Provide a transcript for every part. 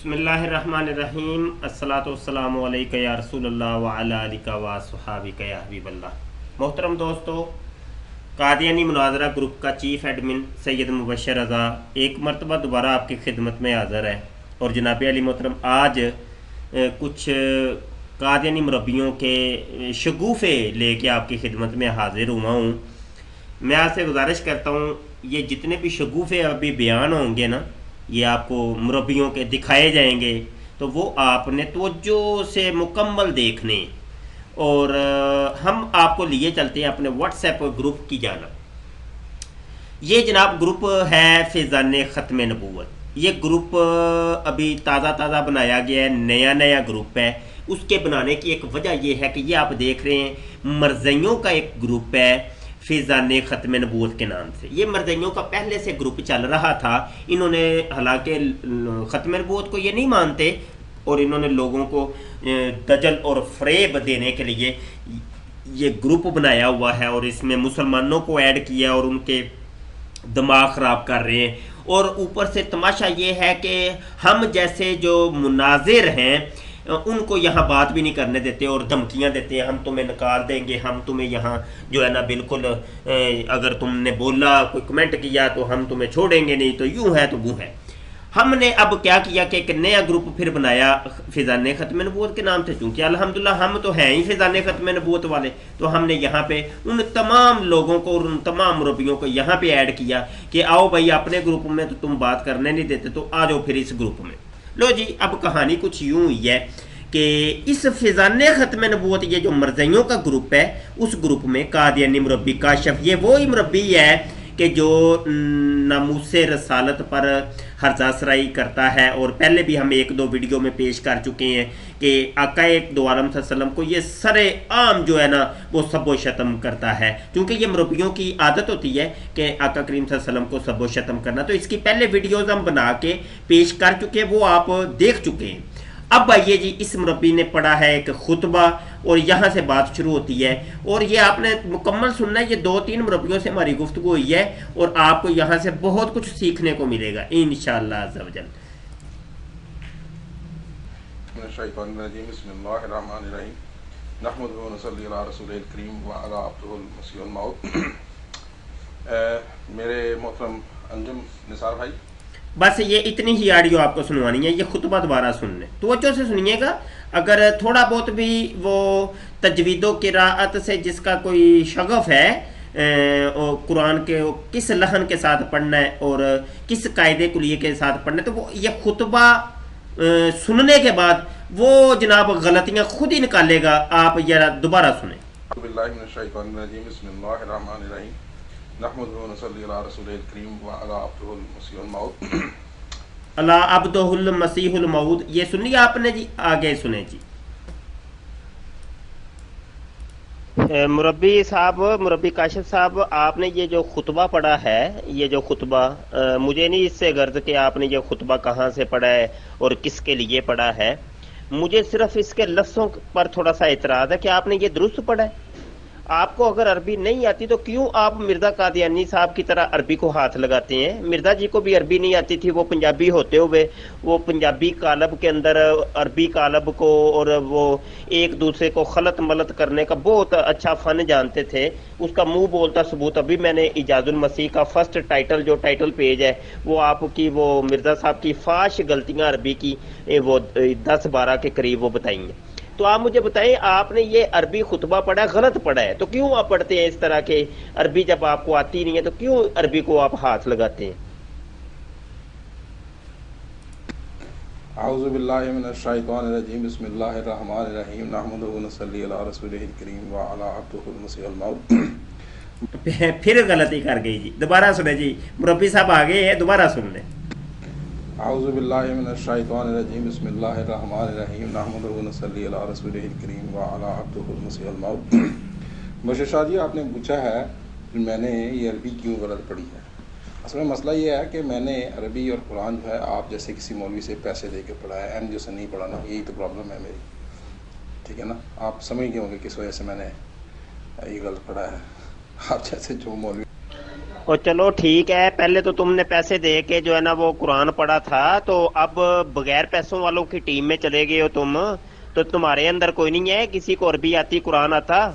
बिस्मिल्लाहिर्रहमानिर्रहीम अस्सलातु वस्सलामु अलैका या रसूल अल्लाह व अला आलिका व अस्हाबिका या हबीब अल्लाह। मोहतरम दोस्तों, कादियानी मुनाजरा ग्रुप का चीफ़ एडमिन सैयद मुबशर रज़ा एक मरतबा दोबारा आपकी खिदमत में हाज़िर है। और जनाब अली मोहतरम, आज कुछ कादियानी मुरब्बियों के शगुफ़े लेके आपकी खिदमत में हाज़िर हुआ हूँ। मैं आपसे गुजारिश करता हूँ, ये जितने भी शगुफ़े अभी बयान होंगे ना, ये आपको मुरब्बियों के दिखाए जाएंगे, तो वो आपने तवज्जो से मुकम्मल देखने। और हम आपको लिए चलते हैं अपने व्हाट्सएप ग्रुप की जानब। ये जनाब ग्रुप है फैज़ान ख़त्म नबूवत। ये ग्रुप अभी ताज़ा बनाया गया है, नया ग्रुप है। उसके बनाने की एक वजह यह है कि ये आप देख रहे हैं मरज़इयों का एक ग्रुप है फैज़ान ख़त्म नबूवत के नाम से। ये मरज़इयों का पहले से ग्रुप चल रहा था। इन्होंने हालांकि ख़त्म नबूवत को ये नहीं मानते और इन्होंने लोगों को दजल और फ़रेब देने के लिए ये ग्रुप बनाया हुआ है और इसमें मुसलमानों को ऐड किया और उनके दिमाग ख़राब कर रहे हैं। और ऊपर से तमाशा ये है कि हम जैसे जो मुनाजिर हैं उनको यहाँ बात भी नहीं करने देते और धमकियाँ देते हैं, हम तुम्हें निकाल देंगे, हम तुम्हें यहाँ जो है ना बिल्कुल अगर तुमने बोला कोई कमेंट किया तो हम तुम्हें छोड़ेंगे नहीं, तो यूँ है तो वो है। हमने अब क्या किया कि एक नया ग्रुप फिर बनाया फैज़ान ख़त्म नबूवत के नाम से। चूँकि अल्हम्दुलिल्लाह हम तो हैं ही फैज़ान ख़त्म नबूवत वाले, तो हमने यहाँ पे उन तमाम लोगों को और उन तमाम मुरब्बियों को यहाँ पे ऐड किया कि आओ भाई, अपने ग्रुप में तो तुम बात करने नहीं देते, तो आ जाओ फिर इस ग्रुप में। लो जी, अब कहानी कुछ यूँ हुई है कि इस फैज़ान ख़त्म नबूवत, ये जो मरज़इयों का ग्रुप है, उस ग्रुप में कादियानी मुरब्बी काशिफ, ये वो ही मुरब्बी है कि जो नामूसे रसालत पर हर्जासराई करता है। और पहले भी हम एक दो वीडियो में पेश कर चुके हैं कि आकाए दो आलम सल्लम को ये सरे आम जो है ना वो सब्बो शतम करता है। क्योंकि ये मुरब्बियों की आदत होती है कि आका करीम सल्लम को सब्बो शतम करना, तो इसकी पहले वीडियोज़ हम बना के पेश कर चुके हैं, वो आप देख चुके हैं। अब आइए जी, इस मुरब्बी ने पढ़ा है एक खुतबा और यहाँ से बात शुरू होती है और ये आपने मुकम्मल सुनना है। ये 2-3 मुरब्बियों से हमारी गुफ्तगू हुई है और आपको यहाँ से बहुत कुछ सीखने को मिलेगा इंशाअल्लाह अज़्ज़ा वजल। मेरे मोहतरम अंजुम निसार भाई, बस ये इतनी ही ऑडियो आपको सुनवानी है। ये खुतबा दोबारा सुनने तवज्जो से सुनिएगा। अगर थोड़ा बहुत भी वो तजवीदो किराअत से जिसका कोई शगफ है और कुरान के किस लहन के साथ पढ़ना है और किस कायदे कुलिये के साथ पढ़ना है, तो वो ये खुतबा सुनने के बाद वो जनाब गलतियाँ खुद ही निकालेगा। आप जरा दोबारा सुने। अला अब्दुल मसीहुल मऊद, ये सुनिए आपने जी, आगे सुने जी। मुरब्बी साहब, मुरब्बी काशिफ साहब, आपने ये जो खुतबा पढ़ा है, ये जो खुतबा, मुझे नहीं इससे गर्ज कि आपने ये खुतबा कहाँ से पढ़ा है और किसके लिए पढ़ा है। मुझे सिर्फ इसके लफ्ज़ों पर थोड़ा सा एतराज़ है कि आपने ये दुरुस्त पढ़ा है। आपको अगर अरबी नहीं आती तो क्यों आप मिर्ज़ा कादियानी साहब की तरह अरबी को हाथ लगाते हैं। मिर्ज़ा जी को भी अरबी नहीं आती थी, वो पंजाबी होते हुए वो पंजाबी कालब के अंदर अरबी कालब को और वो एक दूसरे को खलत मलत करने का बहुत अच्छा फ़न जानते थे। उसका मुंह बोलता सबूत अभी मैंने इजाजुल मसीह का फर्स्ट टाइटल, जो टाइटल पेज है, वो आपकी वो मिर्ज़ा साहब की फाश गलतियाँ अरबी की वो 10-12 के करीब वो बताई हैं। तो आप मुझे बताएं, आपने ये अरबी खुतबा पढ़ा, गलत पढ़ा है, तो क्यों आप पढ़ते हैं इस तरह के अरबी? जब आपको आती नहीं है तो क्यों अरबी को आप हाथ लगाते हैं? आऊज़ु बिल्लाहि मिनश शैतानिर रजीम, बिस्मिल्लाहिर रहमानिर रहीम, नहमदुहु व नसल्ली अला रसूलिहिल करीम व अला अब्दिहिल मसीहिल मऊद। फिर गलती कर गई जी, दोबारा सुने जी। मुरब्बी साहब आ गए हैं, दोबारा सुन लें। आऊज़ु बिल्लाहि मिनश शैतानिर रजीम, बिस्मिल्लाहिर रहमानिर रहीम, नहमदुहु व नसल्ली अला रसूलिहिल करीम व अला अब्दिहिल मसीहिल मऊद। बशीर शाह जी, आपने पूछा है कि मैंने ये अरबी क्यों गलत पढ़ी है। असल में मसला ये है कि मैंने अरबी और कुरान जो है आप जैसे किसी मौलवी से पैसे दे के पढ़ा है, एम जैसे नहीं पढ़ा ना, यही तो प्रॉब्लम है मेरी। ठीक है ना, आप समझ गए होंगे किस वजह से मैंने ये गलत पढ़ा है। आप जैसे जो मौलवी और चलो ठीक है, पहले तो तुमने पैसे दे के जो है ना वो कुरान पढ़ा था, तो अब बगैर पैसों वालों की टीम में चले गए हो तुम। तो तुम्हारे अंदर कोई नहीं है, किसी को अरबी आती कुरान आता,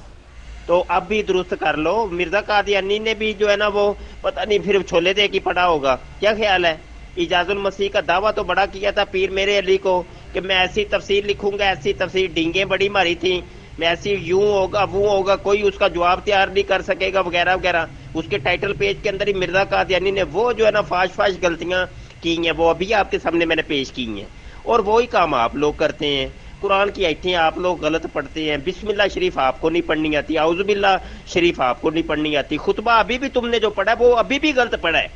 तो अब भी दुरुस्त कर लो। मिर्जा कादियानी ने भी जो है ना वो पता नहीं फिर छोले दे की पढ़ा होगा, क्या ख्याल है। इजाजुल मसीह का दावा तो बड़ा किया था पीर मेरे अली को कि मैं ऐसी तफसीर लिखूंगा, ऐसी तफसीर, डींगे बड़ी मारी थी, मैं ऐसी यूं होगा वो होगा, कोई उसका जवाब तैयार नहीं कर सकेगा वगैरह वगैरह। उसके टाइटल पेज के अंदर ही मिर्जा कादियानी ने वो जो है ना फाश फाश गलतियां की हैं, वो अभी आपके सामने मैंने पेश की हैं, और वही काम आप लोग करते हैं। कुरान की आयतें आप लोग गलत पढ़ते हैं, बिस्मिल्लाह शरीफ आपको नहीं पढ़नी आती, आउजुबिल्लाह शरीफ आपको नहीं पढ़नी आती, खुतबा अभी भी तुमने जो पढ़ा है वो अभी भी गलत पढ़ा है,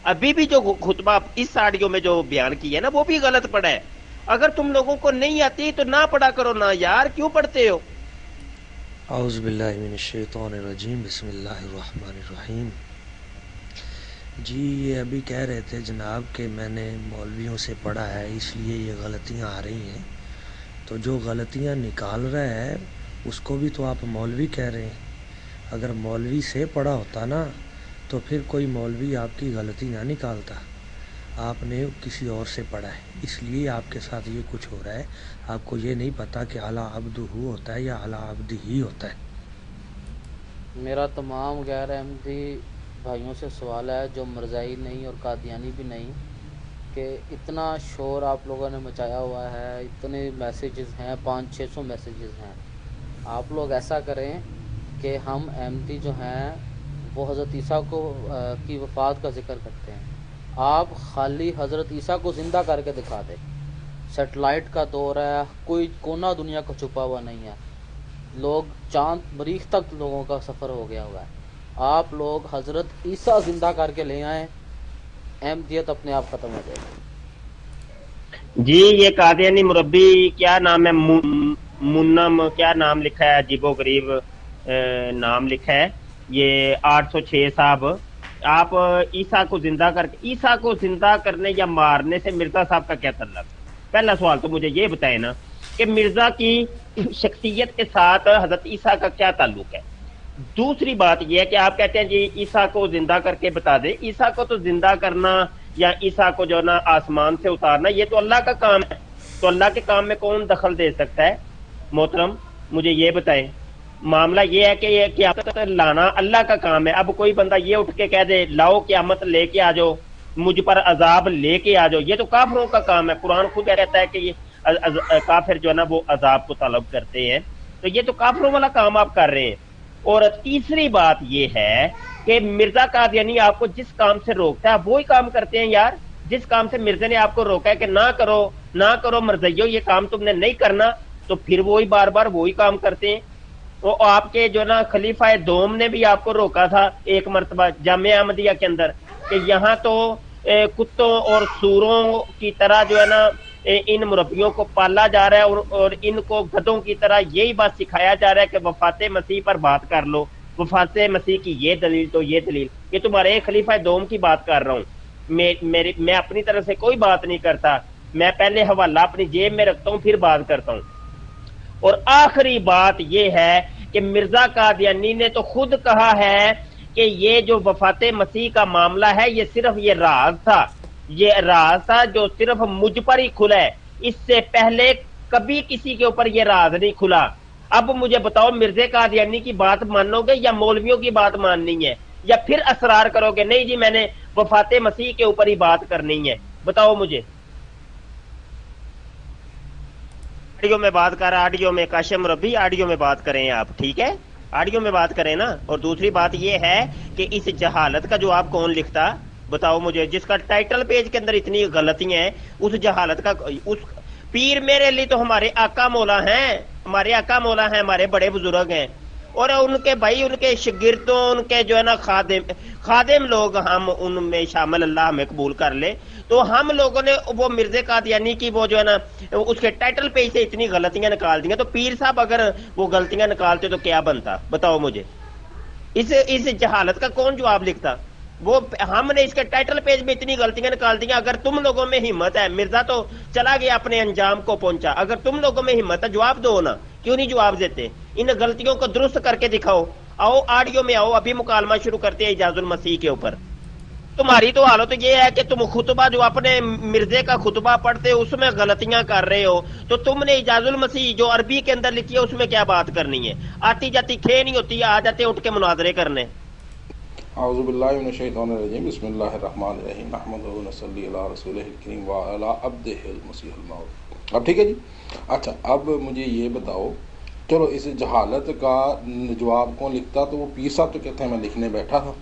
अभी भी जो खुतबा इस ऑडियो में जो बयान किया है ना वो भी गलत पढ़ा है। अगर तुम लोगों को नहीं आती तो ना पढ़ा करो ना यार, क्यों पढ़ते हो। औज़ुबिल्लाहि मिनश्शैतानिर्रजीम, बिस्मिल्लाहिर्रहमानिर्रहीम। जी ये अभी कह रहे थे जनाब कि मैंने मौलवियों से पढ़ा है इसलिए ये गलतियां आ रही हैं, तो जो गलतियां निकाल रहा है उसको भी तो आप मौलवी कह रहे हैं। अगर मौलवी से पढ़ा होता ना तो फिर कोई मौलवी आपकी गलती ना निकालता, आपने किसी और से पढ़ा है इसलिए आपके साथ ये कुछ हो रहा है। आपको ये नहीं पता कि अला अब्दुहु होता है या अला अब्दिही होता है। मेरा तमाम गैर अहमदी भाइयों से सवाल है, जो मरज़ाई नहीं और कादियानी भी नहीं, कि इतना शोर आप लोगों ने मचाया हुआ है, इतने मैसेजेस हैं, 500-600 मैसेजेस हैं। आप लोग ऐसा करें कि हम अहमदी जो हैं वो हज़रत ईसा को की वफ़ात का जिक्र करते हैं, आप खाली हज़रत ईसा को ज़िंदा करके दिखा दें। सेटेलाइट का दौर है, कोई कोना दुनिया को छुपा हुआ नहीं है, लोग चांद मरीख तक लोगों का सफ़र हो गया हुआ है। आप लोग हज़रत ईसा ज़िंदा करके ले आएँ, अहमदियत अपने आप ख़त्म हो जाएगी। जी ये कादियानी मुरब्बी क्या नाम है, मुन्नम क्या नाम लिखा है, अजीबो गरीब नाम लिखा है, ये 806 साहब। आप ईसा को जिंदा करके, ईसा को जिंदा करने या मारने से मिर्जा साहब का क्या ताल्लुक। पहला सवाल तो मुझे ये बताए ना कि मिर्जा की शख्सियत के साथ हजरत ईसा का क्या ताल्लुक है। दूसरी बात यह है कि आप कहते हैं जी ईसा को जिंदा करके बता दे। ईसा को तो जिंदा करना या ईसा को जो ना आसमान से उतारना ये तो अल्लाह का काम है, तो अल्लाह के काम में कौन दखल दे सकता है। मोहतरम मुझे ये बताएं, मामला ये है कि ये क़यामत लाना अल्लाह का काम है। अब कोई बंदा ये उठ के कह दे लाओ क़यामत लेके आ जाओ, मुझ पर अजाब लेके आ जाओ, ये तो काफिरों का काम है। कुरान खुद कहता है कि ये काफिर जो है ना वो अजाब को तलब करते हैं, तो ये तो काफिरों वाला काम आप कर रहे हैं। और तीसरी बात ये है कि मिर्जा कादियानी आपको जिस काम से रोकता है वही काम करते हैं यार। जिस काम से मिर्जा ने आपको रोका है कि ना करो ना करो मर्जियो, ये काम तुमने नहीं करना, तो फिर वही बार बार वही काम करते हैं। वो आपके जो ना खलीफा दोम ने भी आपको रोका था एक मरतबा जामिया अहमदिया के अंदर कि यहाँ तो कुत्तों और सूरों की तरह जो है ना इन मुरब्बियों को पाला जा रहा है, और इनको गधों की तरह यही बात सिखाया जा रहा है कि वफाते मसीह पर बात कर लो, वफाते मसीह की ये दलील तो ये दलील। ये तुम्हारे एक खलीफा दोम की बात कर रहा हूँ, मैं अपनी तरफ से कोई बात नहीं करता, मैं पहले हवाला अपनी जेब में रखता हूँ फिर बात करता हूँ। और आखिरी बात ये है कि मिर्जा कादियानी ने तो खुद कहा है कि ये जो वफाते मसीह का मामला है ये सिर्फ ये राज था, ये राज था जो सिर्फ मुझ पर ही खुला है, इससे पहले कभी किसी के ऊपर ये राज नहीं खुला। अब मुझे बताओ मिर्जा कादियानी की बात मानोगे या मौलवियों की बात माननी है, या फिर असरार करोगे नहीं जी मैंने वफाते मसीह के ऊपर ही बात करनी है। बताओ मुझे। ऑडियो में बात कर, ऑडियो में काशिम रबी ऑडियो में बात करें आप, ठीक है, ऑडियो में बात करें ना। और दूसरी बात यह है कि इस जहालत का जवाब कौन लिखता, बताओ मुझे, जिसका टाइटल पेज के अंदर इतनी गलतियां हैं, उस जहालत का उस पीर मेरे लिए तो हमारे आका मौला हैं, हमारे आका मौला हैं, हमारे बड़े बुजुर्ग हैं, और उनके भाई उनके शिगिर्दों उनके जो है ना खादिम लोग हम उनमें शामिल, अल्लाह हमें कबूल कर ले। तो हम लोगों ने वो मिर्जा कादियानी की वो जो है ना उसके टाइटल पेज से इतनी गलतियां निकाल दी, तो पीर साहब अगर वो गलतियां निकालते तो क्या बनता, बताओ मुझे। इस जहालत का कौन जवाब लिखता। वो हमने इसके टाइटल पेज में इतनी गलतियां निकाल दी। अगर तुम लोगों में हिम्मत है, मिर्जा तो चला गया अपने अंजाम को पहुंचा, अगर तुम लोगों में हिम्मत है जवाब दो ना, क्यों नहीं जवाब देते। इन गलतियों को दुरुस्त करके दिखाओ। आओ ऑडियो में आओ, अभी मुकालमा शुरू करते हैं इजाजुल मसीह के ऊपर। तुम्हारी तो हालत ये है कि तुम खुतबा जो अपने मिर्जे का खुतबा पढ़ते हो उसमें गलतियां कर रहे हो, तो तुमने इजाजुल मसीह जो अरबी के अंदर लिखी है उसमें क्या बात करनी है? आती जाती खे नहीं होती, आ जाते उठ के मुनाजरे करने। आऊज़ु बिल्लाहि मिनश शैतानिर रजीम, बिस्मिल्लाहिर रहमानिर रहीम, नहमदुहु व नसल्ली अला रसूलिहिल करीम व अला अब्दिहिल मसीहिल मऊद। अब ठीक है जी। अच्छा, अब मुझे ये बताओ, चलो इस जहालत का जवाब कौन लिखता? तो वो पीर साहब तो कहते हैं मैं लिखने बैठा था।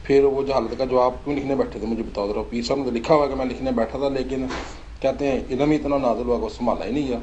फिर वो जहालत का जवाब क्यों लिखने बैठे थे मुझे बताओ जरा। पीर साहब ने तो लिखा हुआ कि मैं लिखने बैठा था, लेकिन कहते हैं इल्म इतना नाज़िल हुआ को संभाला ही नहीं गया।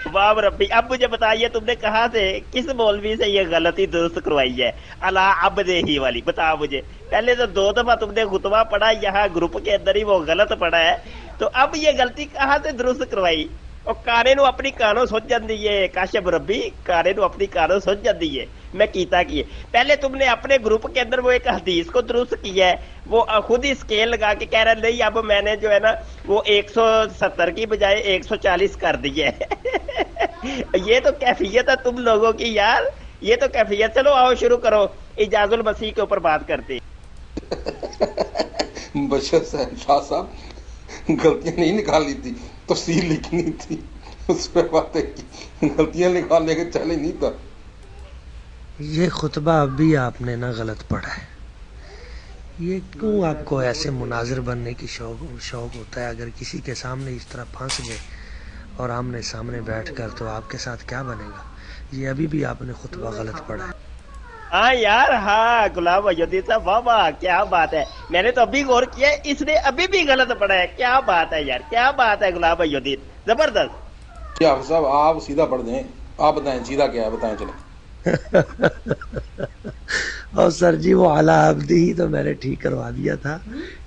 वाह रब्बी, अब मुझे बताइए तुमने कहाँ से, किस मौलवी से ये गलती दुरुस्त करवाई है? अला अब्दे ही वाली बताओ मुझे। पहले तो 2 दफा तुमने खुतबा पढ़ा यहाँ ग्रुप के अंदर ही, वो गलत पढ़ा है, तो अब ये गलती कहाँ से दुरुस्त करवाई? और कारे नू अपनी कानों सोच जाती है काशिफ रब्बी, कारे नू अपनी कानों सोच जाती है मैं कीता की है। पहले तुमने अपने ग्रुप के अंदर वो एक हदीस को दुरुस्त किया है, वो खुद ही स्केल लगा के कह रहा नहीं अब मैंने जो है ना वो 170 की बजाय 140 कर दी है। ये तो कैफियत है तुम लोगों की यार, ये तो कैफियत। चलो आओ शुरू करो, इजाजुल मसीह के ऊपर बात करते। बशर शाह साहब गलतियां नहीं निकाली थी, तफसीर लिखनी थी, उस पर बातें की, गलतियां निकालने के चले नहीं था। ये खुतबा अब भी आपने ना गलत पढ़ा है। ये क्यों आपको ऐसे मुनाजिर बनने की शौक होता है? अगर किसी के सामने इस तरह फंस गए और आमने सामने बैठकर, तो आपके साथ क्या बनेगा? ये अभी भी आपने खुतबा गलत पढ़ा है। हाँ यार, हाँ गुलाम अयोध्या साहब, वाह वाह क्या बात है, मैंने तो अभी गौर किया, इसने अभी भी गलत पढ़ा है। क्या बात है यार, क्या बात है गुलाम अयोध्या, जबरदस्त। क्या साहब आप सीधा पढ़ दें, आप बताएं सीधा क्या है, बताएं चलो। और सर जी वो आला अब्दी ही तो मैंने ठीक करवा दिया था,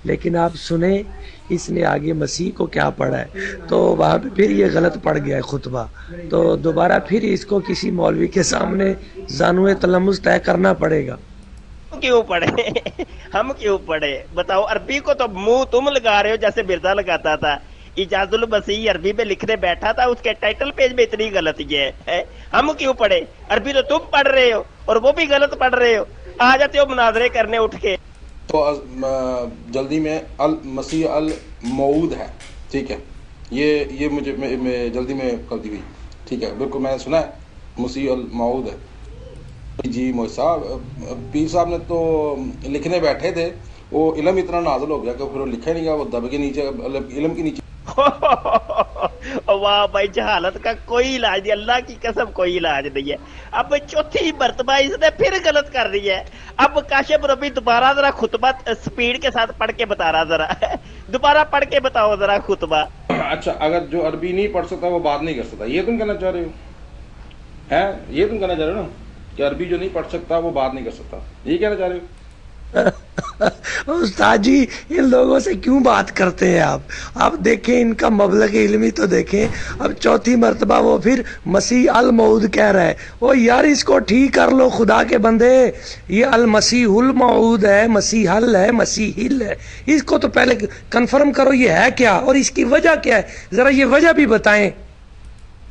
लेकिन आप सुने इसने आगे मसीह को क्या पढ़ा है, तो वहाँ पे फिर ये गलत पढ़ गया है खुतबा। तो दोबारा फिर इसको किसी मौलवी के सामने जानुए तलम्मुस तय करना पड़ेगा। क्यों पढ़े? हम क्यों पढ़े बताओ? अरबी को तो मुंह तुम लगा रहे हो जैसे मिर्जा लगाता था। इजाजुल मसीह अरबी में लिखने बैठा था, उसके टाइटल पेज में इतनी गलती है? हम क्यों पढ़े? अरबी तो तुम पढ़ रहे हो और वो भी गलत पढ़ रहे हो, आ जाते हो मुनाजरे करने उठ के। तो जल्दी में अल मसीह अल मऊद है, ठीक है, ये मुझे मैं जल्दी में कर दी हुई, ठीक है, बिल्कुल मैंने सुना है मसीह अल मऊद है जी। मोह साहब पीर साहब ने तो लिखने बैठे थे, वो इल्म इतना नाजुल हो गया कि फिर वो लिखा नहीं गया, वो दब के नीचे इल्म के नीचे। वाह भाई, जहालत का कोई इलाज नहीं, अल्लाह की कसम कोई इलाज नहीं है। अब चौथी मर्तबा इसने फिर गलत कर दी है। अब काशिफ रबी दोबारा जरा खुतबा स्पीड के साथ पढ़ के बता रहा, जरा दोबारा पढ़ के बताओ जरा खुतबा। अच्छा, अगर जो अरबी नहीं पढ़ सकता वो बात नहीं कर सकता, ये तुम कहना चाह रहे हो? हैं, ये तुम कहना चाह रहे हो ना कि अरबी जो नहीं पढ़ सकता वो बात नहीं कर सकता, ये कहना चाह रहे हो? उस्ताद जी इन लोगों से क्यों बात करते हैं आप देखें इनका मबलग इल्मी तो देखें। अब चौथी मर्तबा वो फिर मसीह अल मऊद कह रहा है। ओ यार इसको ठीक कर लो खुदा के बंदे, ये अल मसीहुल मऊद है, मसीहल है, मसीहिल है। इसको तो पहले कंफर्म करो ये है क्या और इसकी वजह क्या है, जरा ये वजह भी बताएं।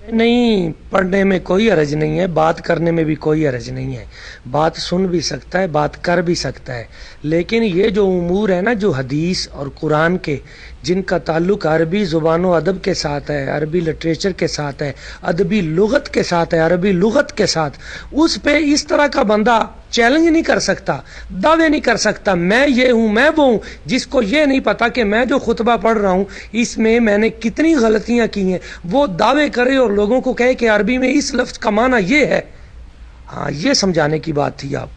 नहीं, पढ़ने में कोई हरज नहीं है, बात करने में भी कोई हरज नहीं है, बात सुन भी सकता है, बात कर भी सकता है, लेकिन ये जो उमूर है ना जो हदीस और कुरान के, जिनका ताल्लुक अरबी ज़ुबान अदब के साथ है, अरबी लिटरेचर के साथ है, अदबी लुगत के साथ है, अरबी लुगत के साथ, उस पे इस तरह का बंदा चैलेंज नहीं कर सकता, दावे नहीं कर सकता मैं ये हूँ मैं वो हूँ, जिसको ये नहीं पता कि मैं जो खुतबा पढ़ रहा हूँ इसमें मैंने कितनी गलतियाँ की हैं, वो दावे करे और लोगों को कहे कि अरबी में इस लफ्ज़ का माना ये है। हाँ, ये समझाने की बात थी। आप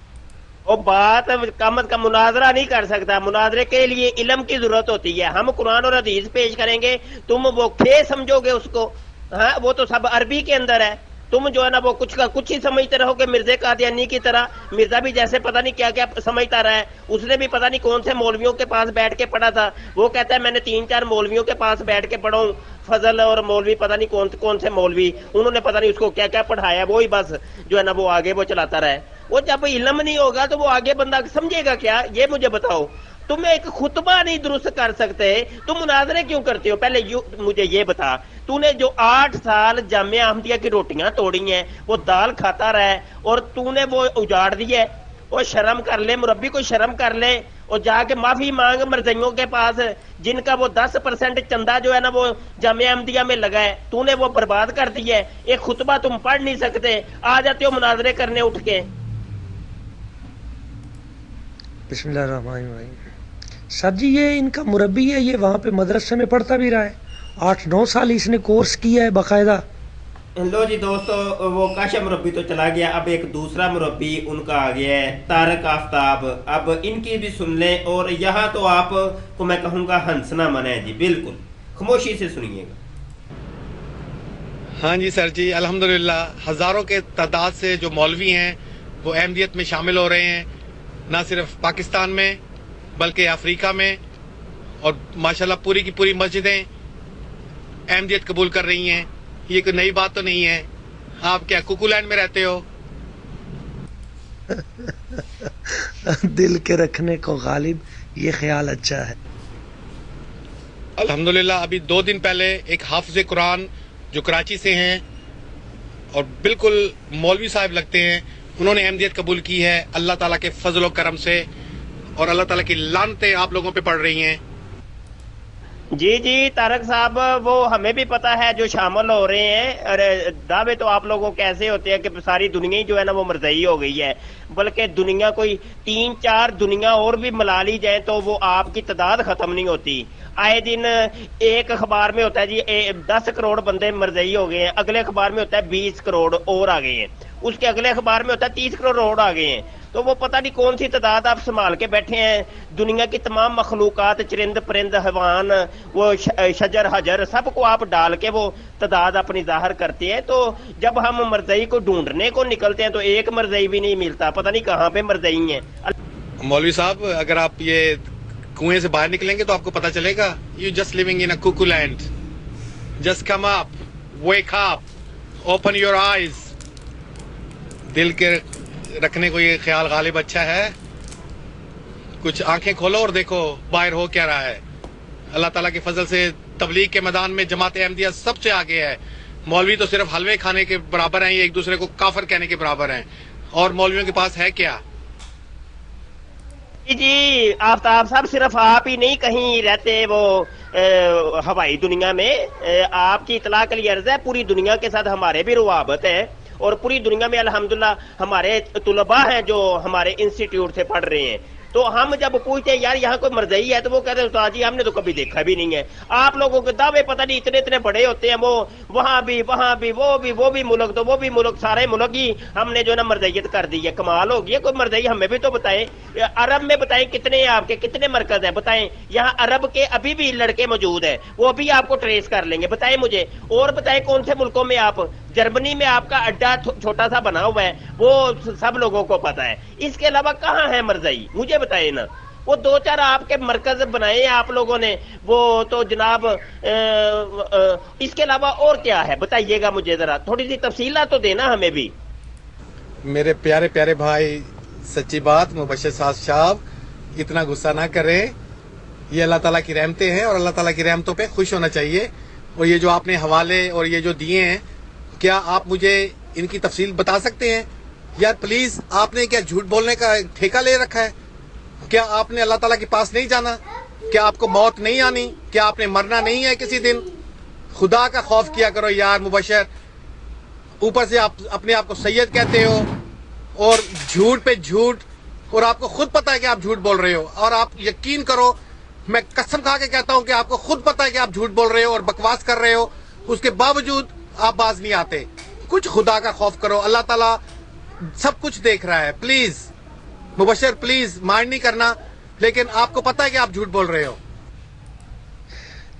वो बात कम का मुनाजरा नहीं कर सकता, मुनाजरे के लिए इल्म की जरूरत होती है। हम कुरान और हदीस पेश करेंगे, तुम वो खे समझोगे उसको, हाँ वो तो सब अरबी के अंदर है, तुम जो है ना वो कुछ का कुछ ही समझते रहोगे मिर्जे कादियानी की तरह। मिर्जा भी जैसे पता नहीं क्या क्या समझता रहा है, उसने भी पता नहीं कौन से मौलवियों के पास बैठ के पढ़ा था, वो कहता है मैंने 3-4 मौलवियों के पास बैठ के पढ़ा हूँ, फजल और मौलवी पता नहीं कौन से मौलवी, उन्होंने पता नहीं उसको क्या क्या पढ़ाया, वो ही बस जो है ना वो आगे वो चलाता रहा है। वो जब इल्म नहीं होगा तो वो आगे बंदा समझेगा क्या, ये मुझे बताओ। तुम्हें एक खुतबा नहीं दुरुस्त कर सकते, तुम मुनाजरे क्यों करते हो? पहले मुझे ये बता, तूने जो 8 साल जामिया अहमदिया की रोटियां तोड़ी हैं, वो दाल खाता रहा है और तूने वो उजाड़ दी है। वो शर्म कर ले, मुरब्बी को शर्म कर ले और जाके माफी मांग मरजइयों के पास, जिनका वो 10% चंदा जो है ना वो जामिया अहमदिया में लगा है, तूने वो बर्बाद कर दिया है। एक खुतबा तुम पढ़ नहीं सकते, आ जाते हो मुनाजरे करने उठ के। बिस्मिल्लाहिर्रहमानिर्रहीम। सर जी ये इनका मुरब्बी है, ये वहाँ पे मदरसे में पढ़ता भी रहा है, 8-9 साल इसने कोर्स किया है बाकायदा। लो जी दोस्तों, वो काशा मुरब्बी तो चला गया, अब एक दूसरा मुरब्बी उनका आ गया है, तारक आफ्ताब। अब इनकी भी सुन लें, और यहाँ तो आपको मैं कहूँगा हंसना मना है जी, बिल्कुल खामोशी से सुनिएगा। हाँ जी सर जी, अल्हम्दुलिल्लाह हज़ारों के तादाद से जो मौलवी हैं वो अहमदियत में शामिल हो रहे हैं, ना सिर्फ पाकिस्तान में बल्कि अफ्रीका में, और माशाल्लाह पूरी की पूरी मस्जिदें अहमदियत कबूल कर रही हैं। ये कोई नई बात तो नहीं है। आप क्या कुकूलैंड में रहते हो? दिल के रखने को गालिब, ये ख्याल अच्छा है। अल्हम्दुलिल्लाह अभी 2 दिन पहले एक हाफिज़ कुरान जो कराची से हैं और बिल्कुल मौलवी साहब लगते हैं, उन्होंने अहमदियत कबूल की है अल्लाह ताला के फजल व करम से, और अल्लाह ताला की लानतें आप लोगों पे पड़ रही हैं। जी जी तारक साहब, वो हमें भी पता है जो शामिल हो रहे हैं। अरे दावे तो आप लोगों के ऐसे होते हैं कि सारी दुनिया ही जो है ना वो मरज़ई हो गई है, बल्कि दुनिया कोई 3-4 दुनिया और भी मिला ली जाए तो वो आपकी तादाद खत्म नहीं होती। आए दिन एक अखबार में होता है जी 10 करोड़ बंदे मरज़ई हो गए हैं, अगले अखबार में होता है 20 करोड़ और आ गए हैं, उसके अगले अखबार में होता है 30 करोड़ और आ गए हैं। तो वो पता नहीं कौन सी तादाद आप संभाल के बैठे हैं। दुनिया की तमाम मखलूकात, चरिंद परिंद, हैवान, वो शजर हजर, सबको आप डाल के वो तादाद अपनी जाहिर करते हैं। तो जब हम मरज़ई को ढूंढने को निकलते हैं तो एक मरज़ई भी नहीं मिलता, पता नहीं कहाँ पे मरज़ई है। मौलवी साहब अगर आप ये कुएं से बाहर निकलेंगे तो आपको पता चलेगा, you just living in a cuckooland. Just come up, wake up, open your eyes. दिल के रखने को ये ख्याल गालिब अच्छा है, कुछ आंखें खोलो और देखो बाहर हो क्या रहा है। अल्लाह ताला के फजल से तबलीग के मैदान में जमात अहमदिया सबसे आगे है। मौलवी तो सिर्फ हलवे खाने के बराबर हैं, ये एक दूसरे को काफिर कहने के बराबर हैं, और मौलवियों के पास है क्या? जी आफ्ताब साहब, सिर्फ आप ही नहीं कहीं रहते वो हवाई दुनिया में, आपकी इतला के लिए अर्ज है, पूरी दुनिया के साथ हमारे भी रुआबत है, और पूरी दुनिया में अल्हम्दुलिल्लाह हमारे तुलबा हैं जो हमारे इंस्टीट्यूट से पढ़ रहे हैं। तो हम जब पूछते हैं यार यहाँ कोई मरज़ई है, तो वो कहते हैं उस्ताद जी हमने तो कभी देखा भी नहीं है। आप लोगों के दावे पता नहीं इतने इतने बड़े होते हैं, वो वहां भी वो भी मुल्क, तो वो भी मुल्क, सारे मुल्क ही हमने जो है ना मरज़इयत कर दी है। कमाल हो गई। कोई मरज़ई हमें भी तो बताएं, अरब में बताएं कितने आपके कितने मरकज है, बताएं। यहाँ अरब के अभी भी लड़के मौजूद है, वो भी आपको ट्रेस कर लेंगे, बताएं मुझे। और बताएं कौन से मुल्कों में आप, जर्मनी में आपका अड्डा छोटा सा बना हुआ है, वो सब लोगों को पता है। इसके अलावा कहाँ है मरज़ई, मुझे बताए ना। वो 2-4 आपके मरकज बनाए हैं आप लोगों ने, वो तो जनाब इसके अलावा और क्या है बताइएगा मुझे, जरा थोड़ी सी तफसीलात तो देना हमें भी। मेरे प्यारे प्यारे भाई, सच्ची बात मुबश्शिर साहब इतना गुस्सा ना करें, ये अल्लाह ताला की रहमतें हैं और अल्लाह ताला की रहमतों पे खुश होना चाहिए। और ये जो आपने हवाले और ये जो दिए हैं, क्या आप मुझे इनकी तफसील बता सकते हैं? यार प्लीज, आपने क्या झूठ बोलने का ठेका ले रखा है? क्या आपने अल्लाह ताला के पास नहीं जाना? क्या आपको मौत नहीं आनी? क्या आपने मरना नहीं है किसी दिन? खुदा का खौफ किया करो यार मुबश्शिर। ऊपर से आप अपने आप को सैयद कहते हो और झूठ पे झूठ, और आपको खुद पता है कि आप झूठ बोल रहे हो। और आप यकीन करो, मैं कसम खा के कहता हूं कि आपको खुद पता है कि आप झूठ बोल रहे हो और बकवास कर रहे हो, उसके बावजूद आप बाज नहीं आते। कुछ खुदा का खौफ करो, अल्लाह ताला सब कुछ देख रहा है। प्लीज मुबश्शिर, प्लीज माइंड नहीं करना, लेकिन आपको पता है कि आप झूठ बोल रहे हो।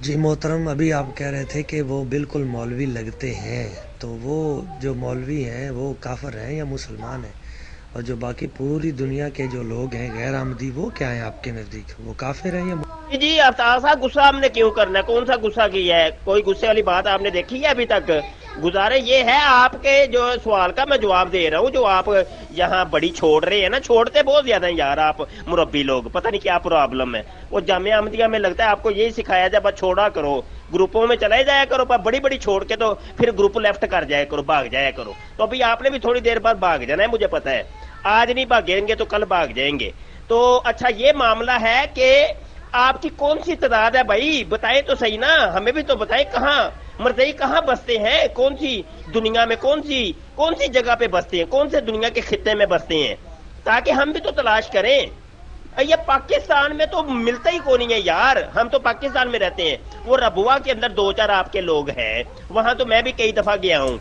जी मोहतरम, अभी आप कह रहे थे कि वो बिल्कुल मौलवी लगते हैं, तो वो जो मौलवी हैं वो काफिर हैं या मुसलमान हैं? और जो बाकी पूरी दुनिया के जो लोग हैं गैर आमदी, वो क्या है आपके नजदीक, वो काफिर हैं या? जी आफ्ताब साहब, गुस्सा हमने क्यों करना है? कौन सा गुस्सा किया है? कोई गुस्से वाली बात आपने देखी है अभी तक? गुजारे ये है आपके जो सवाल का मैं जवाब दे रहा हूँ, जो आप यहाँ बड़ी छोड़ रहे हैं ना, छोड़ते बहुत ज्यादा हैं यार आप मुरब्बी लोग, पता नहीं क्या प्रॉब्लम है। वो जामिया अहमदिया में लगता है आपको यही सिखाया जाए, बस छोड़ा करो, ग्रुपों में चले जाया करो, पर बड़ी बड़ी छोड़ के तो फिर ग्रुप लेफ्ट कर जाया करो, भाग जाया करो। तो अभी आपने भी थोड़ी देर बाद भाग जाना है, मुझे पता है, आज नहीं भागेंगे तो कल भाग जाएंगे। तो अच्छा ये मामला है कि आपकी कौन सी तादाद है भाई, बताएं तो सही ना, हमें भी तो बताएं, कहाँ मरज़ई कहाँ बसते हैं, कौन सी दुनिया में, कौन सी जगह पे बसते हैं, कौन से दुनिया के खित्ते में बसते हैं, ताकि हम भी तो तलाश करें। ये पाकिस्तान में तो मिलता ही कोई नहीं है यार, हम तो पाकिस्तान में रहते हैं, वो रबुआ के अंदर 2-4 आपके लोग हैं, वहां तो मैं भी कई दफा गया हूं,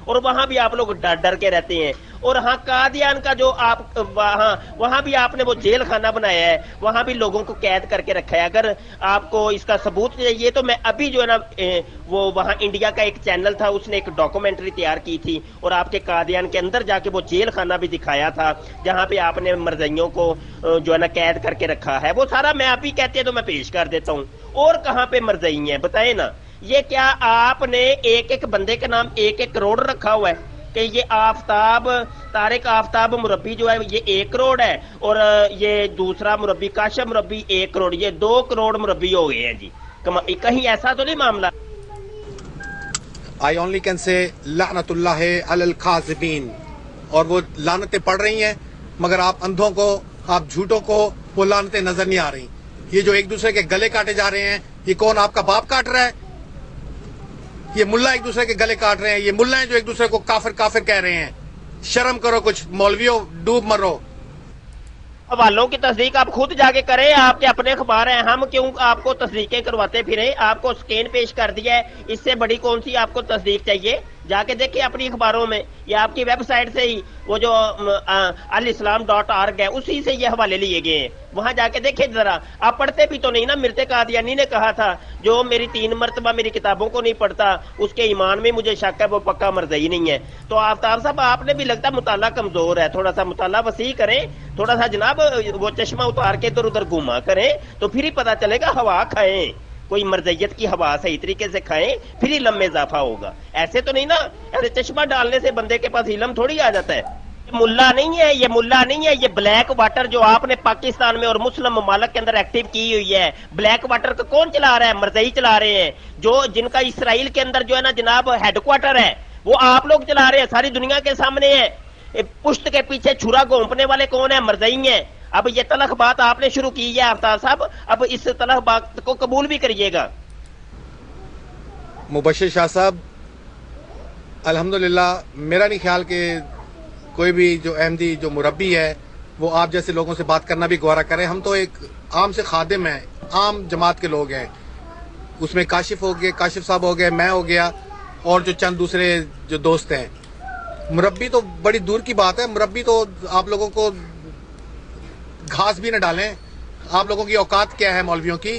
और वहां भी आप लोग डर डर के रहते हैं। और हाँ कादियान का जो आप वहां भी आपने वो जेल खाना बनाया है, वहां भी लोगों को कैद करके रखा है। अगर आपको इसका सबूत चाहिए तो मैं अभी जो है ना वो वहां इंडिया का एक चैनल था, उसने एक डॉक्यूमेंट्री तैयार की थी और आपके कादियान के अंदर जाके वो जेल खाना भी दिखाया था, जहां पे आपने मरज़इयों को जो है ना कैद करके रखा है। वो सारा मैं आप ही कहते हैं तो मैं पेश कर देता हूँ। और कहाँ पे मरज़ई है बताए ना, ये क्या आपने एक एक बंदे के नाम 1-1 करोड़ रखा हुआ है कि ये आफताब, तारिक आफताब मुरब्बी जो है ये 1 करोड़ है, और ये दूसरा मुरब्बी काशिफ मुरब्बी 1 करोड़, ये 2 करोड़ मुरब्बी हो गए हैं जी। कहीं ऐसा तो नहीं मामला? आई ओनली कैन से लानतुल्लाह अलल काज़िबीन, और वो लानतें पढ़ रही हैं, मगर आप अंधों को, आप झूठों को वो लानतें नजर नहीं आ रही। ये जो एक दूसरे के गले काटे जा रहे हैं, ये कौन आपका बाप काट रहा है? ये मुल्ला एक दूसरे के गले काट रहे हैं, ये मुल्ला हैं जो एक दूसरे को काफिर काफिर कह रहे हैं। शर्म करो कुछ मौलवियों, डूब मरो। हवालों की तस्दीक आप खुद जाके करें, आपके अपने अखबार हैं, हम क्यों आपको तस्दीकें करवाते फिरें? आपको स्कैन पेश कर दिया है, इससे बड़ी कौन सी आपको तस्दीक चाहिए? जाके देखिए अपनी अखबारों में या आपकी वेबसाइट से ही, वो जो alislam.org है उसी से ये हवाले लिए गए हैं, वहां जाके देखिए जरा। आप पढ़ते भी तो नहीं ना, मिर्ज़ा कादियानी ने कहा था जो मेरी 3 मरतबा मेरी किताबों को नहीं पढ़ता उसके ईमान में मुझे शक है, वो पक्का मरज़ई नहीं है। तो आफ्ताब साहब आपने भी लगता मुताला कमजोर है, थोड़ा सा मुताला वसी करें, थोड़ा सा जनाब वो चश्मा उतार के इधर उधर घुमा करें, तो फिर ही पता चलेगा। हवा खाएं, कोई मर्ज़ियत की हवा सही तरीके से खाएं, फिर इल्म में इजाफा होगा। ऐसे तो नहीं ना, ऐसे चश्मा डालने से बंदे के पास इल्म थोड़ी आ जाता है। मुल्ला नहीं है, ये मुल्ला नहीं है, ये ब्लैक वाटर जो आपने पाकिस्तान में और मुस्लिम ममालिक के अंदर एक्टिव की हुई है, ब्लैक वाटर को कौन चला रहा है? मरज़ई चला रहे हैं, जो जिनका इसराइल के अंदर जो है ना जनाब हेडक्वार्टर है, वो आप लोग चला रहे हैं, सारी दुनिया के सामने है। पुश्त के पीछे छुरा घोंपने वाले कौन है? मरज़ई हैं। अब ये तलख बात आपने शुरू की है आफ्ताब साहब, अब इस तलख बात को कबूल भी करिएगा। मुबश्शिर शाह साहब, अल्हम्दुलिल्लाह मेरा नहीं ख्याल कि कोई भी जो अहमदी जो मुरब्बी है वो आप जैसे लोगों से बात करना भी गवारा करे। हम तो एक आम से खादिम हैं, आम जमात के लोग हैं, उसमें काशिफ हो गए, काशिफ साहब हो गए, मैं हो गया, और जो चंद दूसरे जो दोस्त हैं। मुरब्बी तो बड़ी दूर की बात है, मुरब्बी तो आप लोगों को घास भी न डालें। आप लोगों की औकात क्या है मौलवियों की?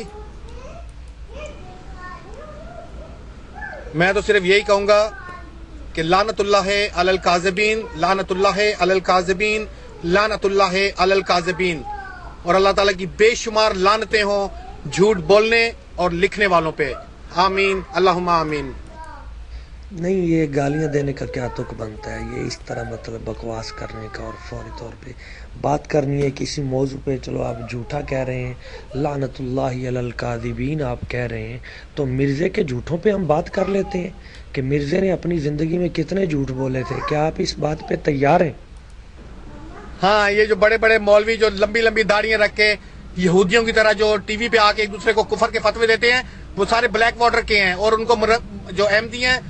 मैं तो सिर्फ यही कहूंगा कि लानतुल्लाह अलल काज़िबीन, लानतुल्लाह अलल काज़िबीन, लानतुल्लाह अलल काज़िबीन, और अल्लाह ताला की बेशुमार लानतें हों झूठ बोलने और लिखने वालों पे। आमीन, अल्लाहुम्मा आमीन। नहीं, ये गालियाँ देने का क्या तुक बनता है? ये इस तरह मतलब बकवास करने का और फौरी तौर पे बात करनी है किसी मौजू पे। चलो आप झूठा कह रहे हैं, लानतुल्लाहि अलल काज़िबीन आप कह रहे हैं, तो मिर्ज़े के झूठों पे हम बात कर लेते हैं कि मिर्ज़े ने अपनी ज़िंदगी में कितने झूठ बोले थे। क्या आप इस बात पे तैयार हैं? हाँ, ये जो बड़े बड़े मौलवी जो लंबी लंबी दाढ़ियां रख के यहूदियों की तरह जो टीवी पे आके एक दूसरे को कुफर के फतवे देते हैं, वो सारे ब्लैक वाटर के हैं। और उनको जो अहमदी हैं,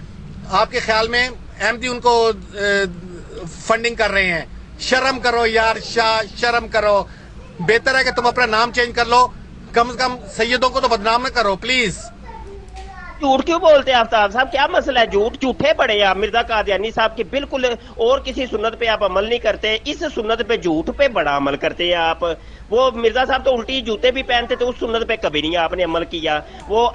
आपके ख्याल में अहमदी उनको फंडिंग कर रहे हैं। शर्म करो यार, शर्म करो। बेहतर है कि तुम अपना नाम चेंज कर लो, कम से कम सैयदों को तो बदनाम न करो प्लीज। झूठ क्यों बोलते हैं आफ्ताब साहब? क्या मसला है? झूठे पड़े आप मिर्ज़ा कादियानी साहब की, बिल्कुल और किसी सुन्नत पे आप अमल नहीं करते, इस सुन्नत पे झूठ पे बड़ा अमल करते हैं आप। वो मिर्ज़ा साहब तो उल्टी जूते भी पहनते थे, उस सुन्नत पे कभी नहीं आपने अमल किया। वो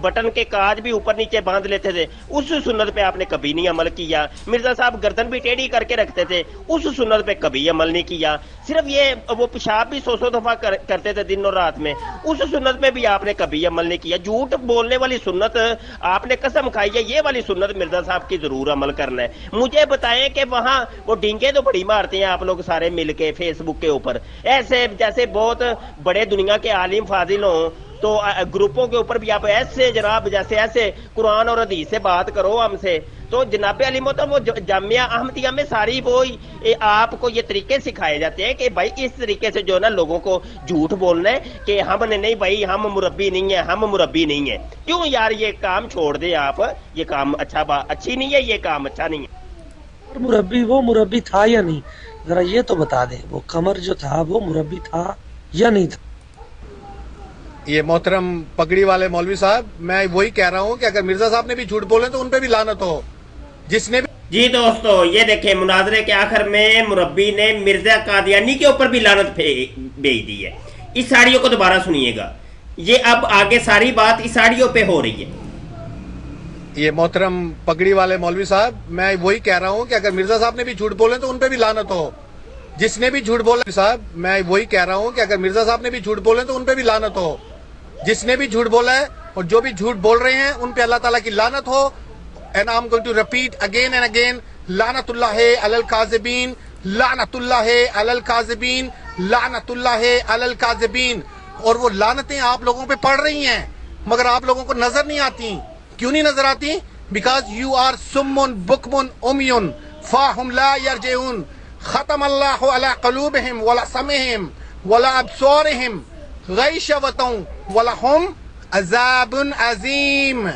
बटन के काज भी ऊपर नीचे बांध लेते थे, उस सुन्नत पे आपने कभी नहीं अमल किया। मिर्ज़ा साहब गर्दन भी टेढ़ी करके रखते थे, उस सुन्नत पे कभी अमल नहीं किया। सिर्फ ये वो पेशाब भी 100 दफा करते थे दिन और रात में, उस सुन्नत पे भी आपने कभी अमल नहीं किया। झूठ बोलने वाली सुन्नत सुन्नत आपने कसम खाई है, ये वाली सुन्नत मिर्जा साहब की जरूर अमल करना है। मुझे बताएं कि वहां वो डींगे तो बड़ी मारते हैं आप लोग सारे मिलके फेसबुक के ऊपर, ऐसे जैसे बहुत बड़े दुनिया के आलिम फाजिल हों, तो ग्रुपों के ऊपर भी आप ऐसे जनाब जैसे ऐसे कुरान और हदीस से बात करो हमसे। तो जनाब अली मोहतरम वो जामिया अहमदिया में सारी वो आपको ये तरीके सिखाए जाते हैं कि भाई इस तरीके से जो ना लोगों को झूठ बोलना है कि हमने नहीं भाई हम मुरब्बी नहीं है, हम मुरब्बी नहीं है। क्यों यार ये काम छोड़ दे आप, ये काम अच्छी नहीं है, ये काम अच्छा नहीं है। मुरब्बी वो मुरब्बी था या नहीं, जरा ये तो बता दे, वो कमर जो था वो मुरब्बी था या नहीं था। ये मोहतरम पगड़ी वाले मौलवी साहब, मैं वही कह रहा हूँ कि अगर मिर्जा साहब ने भी झूठ बोले तो उन पे भी लानत हो, जिसने भी। जी दोस्तों ये देखें, मुनाजरे के आखिर में मुरब्बी ने मिर्जा कादियानी के ऊपर भी लानत भेज दी है। इस साड़ियों को दोबारा सुनिएगा, ये अब आगे सारी बात इस साड़ियों पे हो रही है। ये मोहतरम पगड़ी वाले मौलवी साहब, मैं वही कह रहा हूँ कि अगर मिर्जा साहब ने भी झूठ बोले तो उन पे भी लानत हो, जिसने भी झूठ बोला। साहब मैं वही कह रहा हूँ कि अगर मिर्जा साहब ने भी झूठ बोले तो उन पे भी लानत हो, जिसने भी झूठ बोला है और जो भी झूठ बोल रहे हैं उन पे अल्लाह ताला की लानत हो। And I am going to repeat again and again, लानतुल्लाह अलल काज़िबीन, लानतुल्लाह अलल काज़िबीन, लानतुल्लाह अलल काज़िबीन। और वो लानतें आप लोगों पे पड़ रही हैं मगर आप लोगों को नजर नहीं आती। क्यों नहीं नजर आती? बिकॉज यू आर सुम्मुन बुकमुन उमयुन फाहुम ला यरजिऊन, खतम अल्लाहु अला क़ुलूबिहिम वला समिहिम वला अब्सारिहिम गैशवतुन वलहुम अज़ाबुन अज़ीम।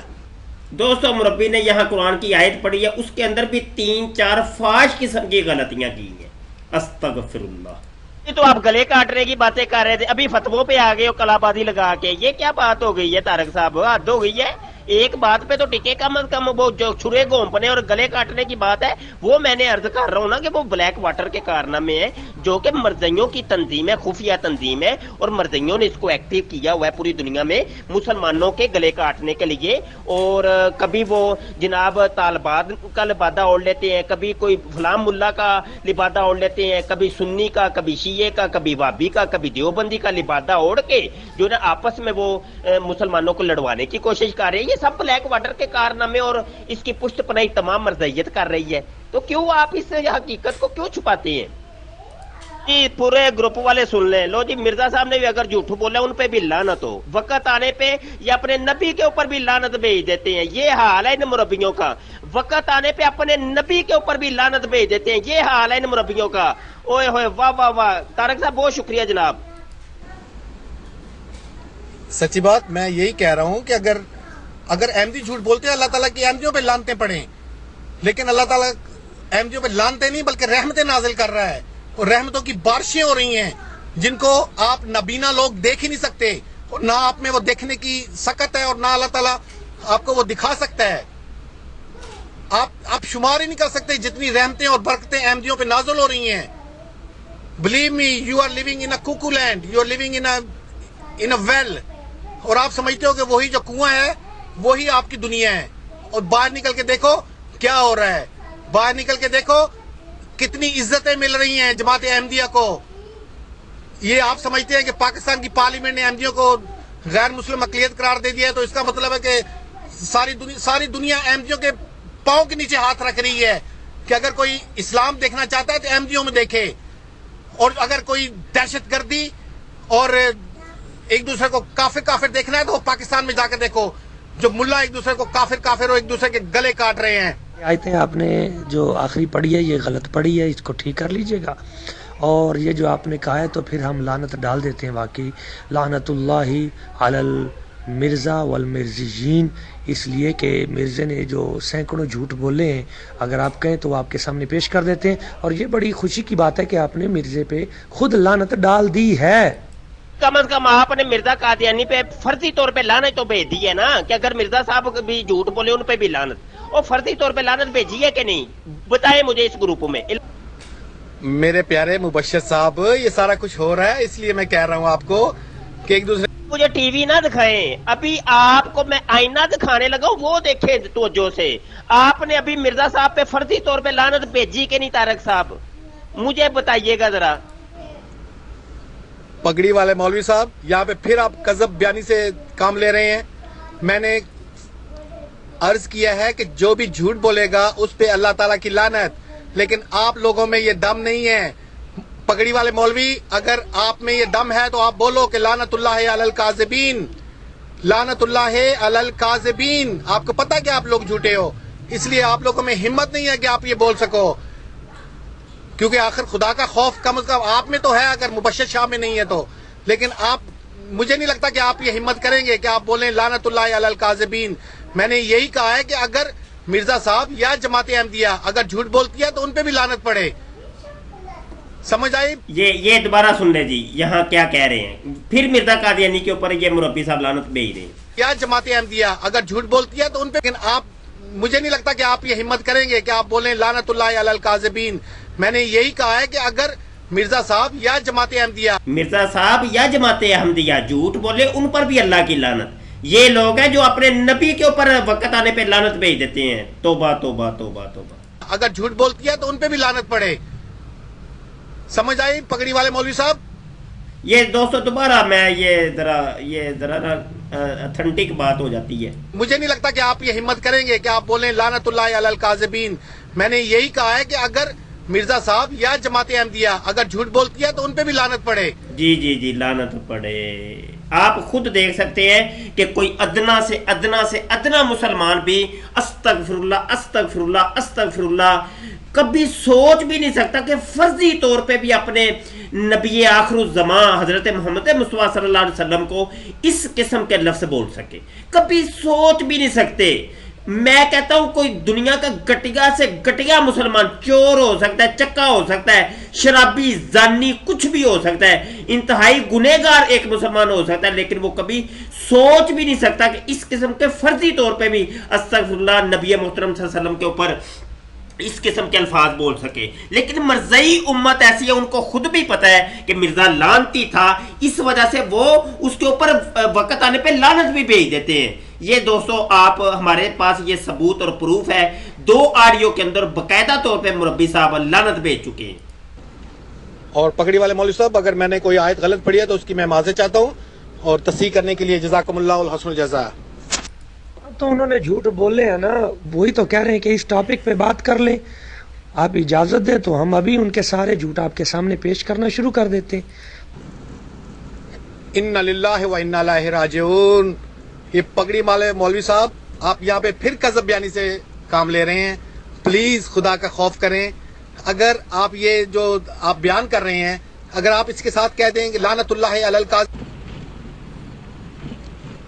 दोस्तों मुरब्बी ने यहाँ कुरान की आयत पढ़ी है, उसके अंदर भी 3-4 फाश किस्म की गलतियां की हैं। अस्तगफिरुल्लाह। तो आप गले काटने की बातें कर रहे थे, अभी फतवों पे आ गए हो कलाबाजी लगा के। ये क्या बात हो गई है तारक साहब, हद हो गई है। एक बात पे तो टिके कम अज कम, वो जो छुरे घोंपने और गले काटने की बात है वो मैंने अर्ज कर रहा हूँ ना कि वो ब्लैक वाटर के कारनामे है जो कि मर्जियों की तंजीम है, खुफिया तंजीम है, और मर्जियों ने इसको एक्टिव किया हुआ है पूरी दुनिया में मुसलमानों के गले काटने के लिए। और कभी वो जनाब तालिबान का लिबादा ओढ़ लेते हैं, कभी कोई फलाम मुल्ला का लिबादा ओढ़ लेते हैं, कभी सुन्नी का, कभी शीये का, कभी वाबी का, कभी देवबंदी का लिबादा ओढ़ के जो ना आपस में वो मुसलमानों को लड़वाने की कोशिश कर रहे हैं। सब ब्लैक वाटर के कारनामे और इसकी पुष्ट पनाही तमाम मर्जियत कर रही है। तो क्यों आप इस हकीकत को क्यों छुपाते हैं? जी पूरे ग्रुप वाले सुन लें। लो जी, मिर्जा साहब ने भी अगर झूठ बोला उन पे भी लानत हो, वक्त आने पे या अपने नबी के ऊपर भी लानत भेज देते हैं। ये हाल है इन मुरब्बियों का, वक्त आने पे अपने नबी के ऊपर भी लानत भेज देते हैं। ये हाल है इन मुरब्बियों का। ओए होए वाह वाह वाह। तारक साहब बहुत शुक्रिया जनाब। सच्ची बात मैं यही कह रहा हूँ कि अगर अहमदी झूठ बोलते हैं अल्लाह ताला की अहमदियों पे लानते पड़े, लेकिन अल्लाह ताला अहमदियों पे लानते नहीं बल्कि रहमतें नाजिल कर रहा है और रहमतों की बारिशें हो रही हैं जिनको आप नबीना लोग देख ही नहीं सकते और ना आप में वो देखने की सकत है और ना अल्लाह ताला आपको वो दिखा सकता है। आप शुमार ही नहीं कर सकते जितनी रहमतें और बरकतें अहमदियों पे नाजिल हो रही हैं। Believe me, you are living in a cuckoo land, you are living in a well. और आप समझते हो कि वही जो कुआं है वही आपकी दुनिया है। और बाहर निकल के देखो क्या हो रहा है, बाहर निकल के देखो कितनी इज्जतें मिल रही हैं जमात अहमदिया को। ये आप समझते हैं कि पाकिस्तान की पार्लियामेंट ने अहमदियों को गैर मुस्लिम अक़लियत करार दे दिया है, तो इसका मतलब है कि सारी दुनिया अहमदियों के पांव के नीचे हाथ रख रही है कि अगर कोई इस्लाम देखना चाहता है तो अहमदियों में देखे, और अगर कोई दहशतगर्दी और एक दूसरे को काफिर देखना है तो पाकिस्तान में जाकर देखो, जो मुल्ला एक दूसरे को काफिर और एक दूसरे के गले काट रहे हैं। आयतें आपने जो आखिरी पढ़ी है ये गलत पढ़ी है, इसको ठीक कर लीजिएगा। और ये जो आपने कहा है तो फिर हम लानत डाल देते हैं। वाकई लानतुल्लाहि अलल मिर्ज़ा वल मिर्ज़ियीन, इसलिए कि मिर्ज़े ने जो सैकड़ों झूठ बोले हैं, अगर आप कहें तो वो आपके सामने पेश कर देते हैं। और ये बड़ी खुशी की बात है कि आपने मिर्ज़े पे खुद लानत डाल दी है। कम से कम आपने मिर्जा कादियानी पे फर्जी तौर पे लानत तो भेज दी है ना, कि अगर मिर्जा साहब भी झूठ बोले उन पे भी लानत, और फर्जी तौर पे लानत भेजी है कि नहीं, बताएं मुझे इस ग्रुप में। मेरे प्यारे मुबश्शिर साहब, ये सारा कुछ हो रहा है इसलिए मैं कह रहा हूँ आपको कि एक दूसरे मुझे टीवी ना दिखाएं। अभी आपको मैं आईना दिखाने लगा, वो देखे तवज्जो से। आपने अभी मिर्जा साहब पे फर्जी तौर पे लानत भेजी कि नहीं तारक साहब, मुझे बताइएगा जरा। पगड़ी वाले मौलवी साहब, यहाँ पे फिर आप कज़ब बयानी से काम ले रहे हैं। मैंने عرض کیا ہے کہ جو بھی جھوٹ بولے گا اس پہ اللہ تعالیٰ کی لعنت، لیکن آپ لوگوں میں یہ دم نہیں ہے۔ پگڑی والے مولوی، اگر آپ میں یہ دم ہے تو آپ بولو کہ لعنت اللہ علی الکاذبین، لعنت اللہ علی الکاذبین۔ آپ کو پتہ کہ آپ لوگ جھوٹے ہو، اس لیے آپ لوگوں میں ہمت نہیں ہے کہ آپ یہ بول سکو، کیونکہ آخر خدا کا خوف کم از کم آپ میں تو ہے، اگر مبشر شاہ میں نہیں ہے تو۔ لیکن آپ، مجھے نہیں لگتا کہ آپ یہ ہمت کریں گے کہ آپ بولیں لعنت اللہ علی الکاذبین۔ میں نے یہی کہا ہے کہ اگر مرزا صاحب یا جماعت احمدیہ اگر جھوٹ بولتی ہے تو ان پہ بھی لعنت پڑے، سمجھ آئی؟ یہ دوبارہ سن لیں جی، یہاں کیا کہہ رہے ہیں، پھر مرزا قادیانی کے اوپر یہ مربی صاحب لعنت بھیج رہے ہیں۔ یا جماعت احمدیہ اگر جھوٹ بولتی ہے تو ان پہ، لیکن آپ، مجھے نہیں لگتا کہ آپ یہ ہمت کریں گے کہ آپ بولیں لعنت اللہ علی الکاذبین۔ میں نے یہی کہا ہے کہ اگر مرزا صاحب یا جماعت احمدیہ، مرزا صاحب یا جماعت احمدیہ جھوٹ بولے ان پر بھی اللہ کی لعنت۔ یہ لوگ ہیں جو اپنے نبی کے اوپر وقت آنے پہ لعنت بھیج دیتے ہیں۔ توبہ توبہ توبہ توبہ۔ اگر جھوٹ بولتی ہے تو ان پہ بھی لعنت پڑے، سمجھ آئی پگڑی والے مولوی صاحب؟ یہ دوستو دوبارہ میں یہ ذرا نا اتھینٹک بات ہو جاتی ہے۔ مجھے نہیں لگتا کہ آپ یہ ہمت کریں گے کہ آپ بولیں لعنت اللہ علی الکاذبین۔ میں نے یہی کہا ہے کہ اگر مرزا صاحب یا جماعت احمدیہ اگر جھوٹ بولتی ہے تو ان پہ بھی لعنت پڑے۔ جی لعنت پڑے۔ آپ خود دیکھ سکتے ہیں کہ کوئی ادنا سے ادنا مسلمان بھی استغفر اللہ استغفر اللہ استغفر اللہ کبھی سوچ بھی نہیں سکتا کہ فرضی طور پہ بھی اپنے نبی آخر الزمان حضرت محمد مصطفیٰ صلی اللہ علیہ وسلم کو اس قسم کے لفظ بول سکے، کبھی سوچ بھی نہیں سکتے۔ میں کہتا ہوں کوئی دنیا کا گٹیا سے گٹیا مسلمان، چور ہو سکتا ہے، چکا ہو سکتا ہے، شرابی، زانی، کچھ بھی ہو سکتا ہے، انتہائی گنہگار ایک مسلمان ہو سکتا ہے، لیکن وہ کبھی سوچ بھی نہیں سکتا کہ اس قسم کے فرضی طور پہ بھی استغفر اللہ نبی محترم صلی اللہ علیہ وسلم کے اوپر اس قسم کے الفاظ بول سکے۔ لیکن مرزائی امت ایسی ہے، ان کو خود بھی پتا ہے کہ مرزا لعنتی تھا، اس وجہ سے وہ اس کے اوپر وقت آنے پہ لعنت بھی بھیج دیتے ہیں۔ یہ دوستو آپ ہمارے پاس یہ ثبوت اور پروف ہے، 2 آڈیو کے اندر باقاعدہ طور پہ مربی صاحب لعنت بھیج چکے ہیں۔ اور پگڑی والے مولوی صاحب، اگر میں نے کوئی آیت غلط پڑھی ہے تو اس کی میں معذرت چاہتا ہوں، اور تصحیح کرنے کے لیے جزاکم اللہ الحسن الجزا۔ تو انہوں نے جھوٹ بولے ہیں نا، وہی تو کہہ رہے ہیں کہ اس ٹاپک پہ بات کر لیں، آپ اجازت دیں تو ہم ابھی ان کے سارے جھوٹ آپ کے سامنے پیش کرنا شروع کر دیتے۔ انا للہ و انا الیہ راجعون۔ یہ پگڑی والے مولوی صاحب، آپ یہاں پہ پھر کذب بیانی سے کام لے رہے ہیں، پلیز خدا کا خوف کریں۔ اگر آپ یہ جو آپ بیان کر رہے ہیں، اگر آپ اس کے ساتھ کہہ دیں کہ لعنت اللہ علی الکاذب،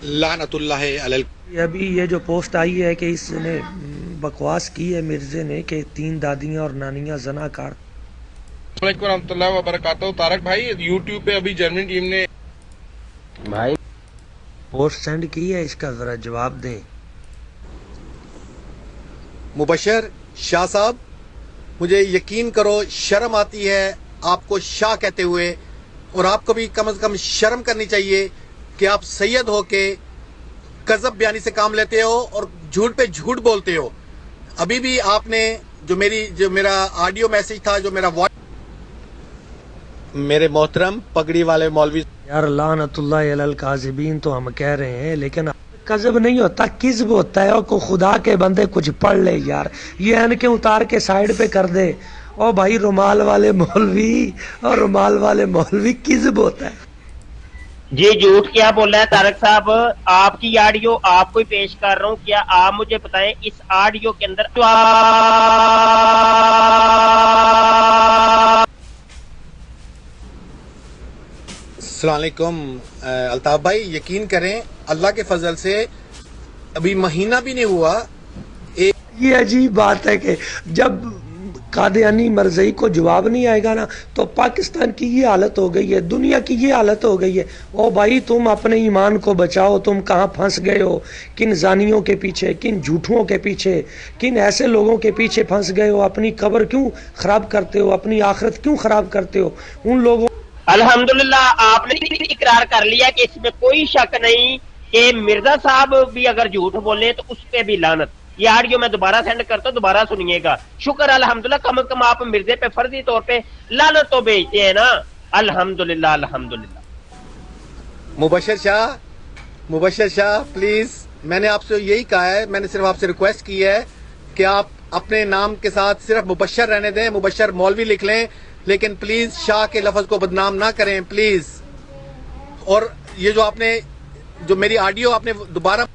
لعنت اللہ علی ابھی یہ جو پوسٹ آئی ہے کہ اس نے بکواس کی ہے مرزے نے کہ 3 دادیاں اور نانیاں زناکار۔ السلام علیکم ورحمۃ اللہ وبرکاتہ۔ طارق بھائی، یوٹیوب پہ ابھی جرمن ٹیم نے بھائی پوسٹ سینڈ کی ہے، اس کا ذرا جواب دیں۔ مبشر شاہ صاحب، مجھے یقین کرو شرم آتی ہے آپ کو شاہ کہتے ہوئے، اور آپ کو بھی کم از کم شرم کرنی چاہیے کہ آپ سید ہو کے کذب بیانی سے کام لیتے ہو اور جھوٹ پہ جھوٹ بولتے ہو۔ ابھی بھی آپ نے جو میرا آڈیو میسج تھا، جو میرا میرے محترم پگڑی والے مولوی، یار لعنت اللہ علی الکاذبین تو ہم کہہ رہے ہیں، لیکن کذب نہیں ہوتا، کذب ہوتا ہے۔ اور کو خدا کے بندے کچھ پڑھ لے یار، یہ ان کے اتار کے سائیڈ پہ کر دے۔ اور بھائی رومال والے مولوی اور رومال والے مولوی کذب ہوتا ہے۔ جی جھوٹ کیا بول رہا ہے طارق صاحب؟ آپ کی آڈیو آپ کو ہی پیش کر رہا ہوں، کیا آپ مجھے بتائیں اس آڈیو کے اندر السلام علیکم الطاف بھائی، یقین کریں اللہ کے فضل سے ابھی مہینہ بھی نہیں ہوا۔ یہ عجیب بات ہے کہ جب قادیانی مرزئی کو جواب نہیں آئے گا نا تو پاکستان کی یہ حالت ہو گئی ہے، دنیا کی یہ حالت ہو گئی ہے۔ او بھائی تم اپنے ایمان کو بچاؤ، تم کہاں پھنس گئے ہو، کن زانیوں کے پیچھے، کن جھوٹوں کے پیچھے، کن ایسے لوگوں کے پیچھے پھنس گئے ہو، اپنی قبر کیوں خراب کرتے ہو، اپنی آخرت کیوں خراب کرتے ہو ان لوگوں۔ الحمدللہ آپ نے اقرار کر لیا کہ اس میں کوئی شک نہیں کہ مرزا صاحب بھی اگر جھوٹ بولے تو اس پہ بھی لعنت۔ یہ آڈیو میں دوبارہ سینڈ کرتا ہوں، دوبارہ سنیے گا۔ شکر الحمدللہ، کم از کم آپ مرزے پہ فرضی طور پہ لعنت تو بھیجتے ہیں نا۔ الحمدللہ الحمدللہ۔ مبشر شاہ پلیز میں نے آپ سے یہی کہا ہے, میں نے صرف آپ سے ریکویسٹ کی ہے کہ آپ اپنے نام کے ساتھ صرف مبشر رہنے دیں, مبشر مولوی لکھ لیں, لیکن پلیز شاہ کے لفظ کو بدنام نہ کریں پلیز. اور یہ جو آپ نے جو میری آڈیو آپ نے دوبارہ,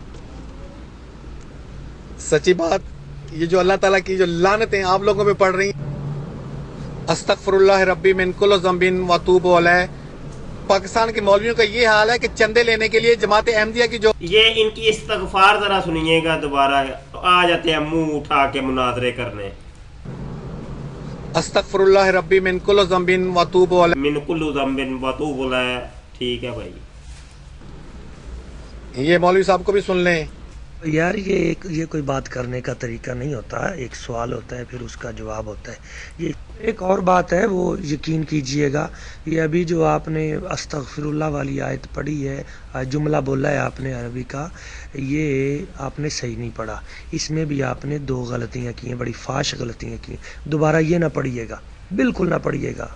سچی بات, یہ جو اللہ تعالیٰ کی جو لعنتیں آپ لوگوں پہ پڑ رہی ہیں, استغفر اللہ ربی من کل ذنب واتوب علیہ. پاکستان کے مولویوں کا یہ حال ہے کہ چندے لینے کے لیے جماعت احمدیہ کی جو یہ ان کی استغفار ذرا سنیے گا دوبارہ, آ جاتے ہیں منہ اٹھا کے مناظرے کرنے. استغفر اللہ ربی من کل ذنب واتوب علیہ, من کل ذنب واتوب علیہ. ٹھیک ہے بھائی, یہ مولوی صاحب کو بھی سن لیں. یار یہ کوئی بات کرنے کا طریقہ نہیں ہوتا. ایک سوال ہوتا ہے, پھر اس کا جواب ہوتا ہے. یہ ایک اور بات ہے, وہ یقین کیجئے گا, یہ ابھی جو آپ نے استغفر اللہ والی آیت پڑھی ہے, جملہ بولا ہے آپ نے عربی کا, یہ آپ نے صحیح نہیں پڑھا. اس میں بھی آپ نے 2 غلطیاں کی ہیں, بڑی فاش غلطیاں کی ہیں. دوبارہ یہ نہ پڑھیے گا, بالکل نہ پڑھیے گا.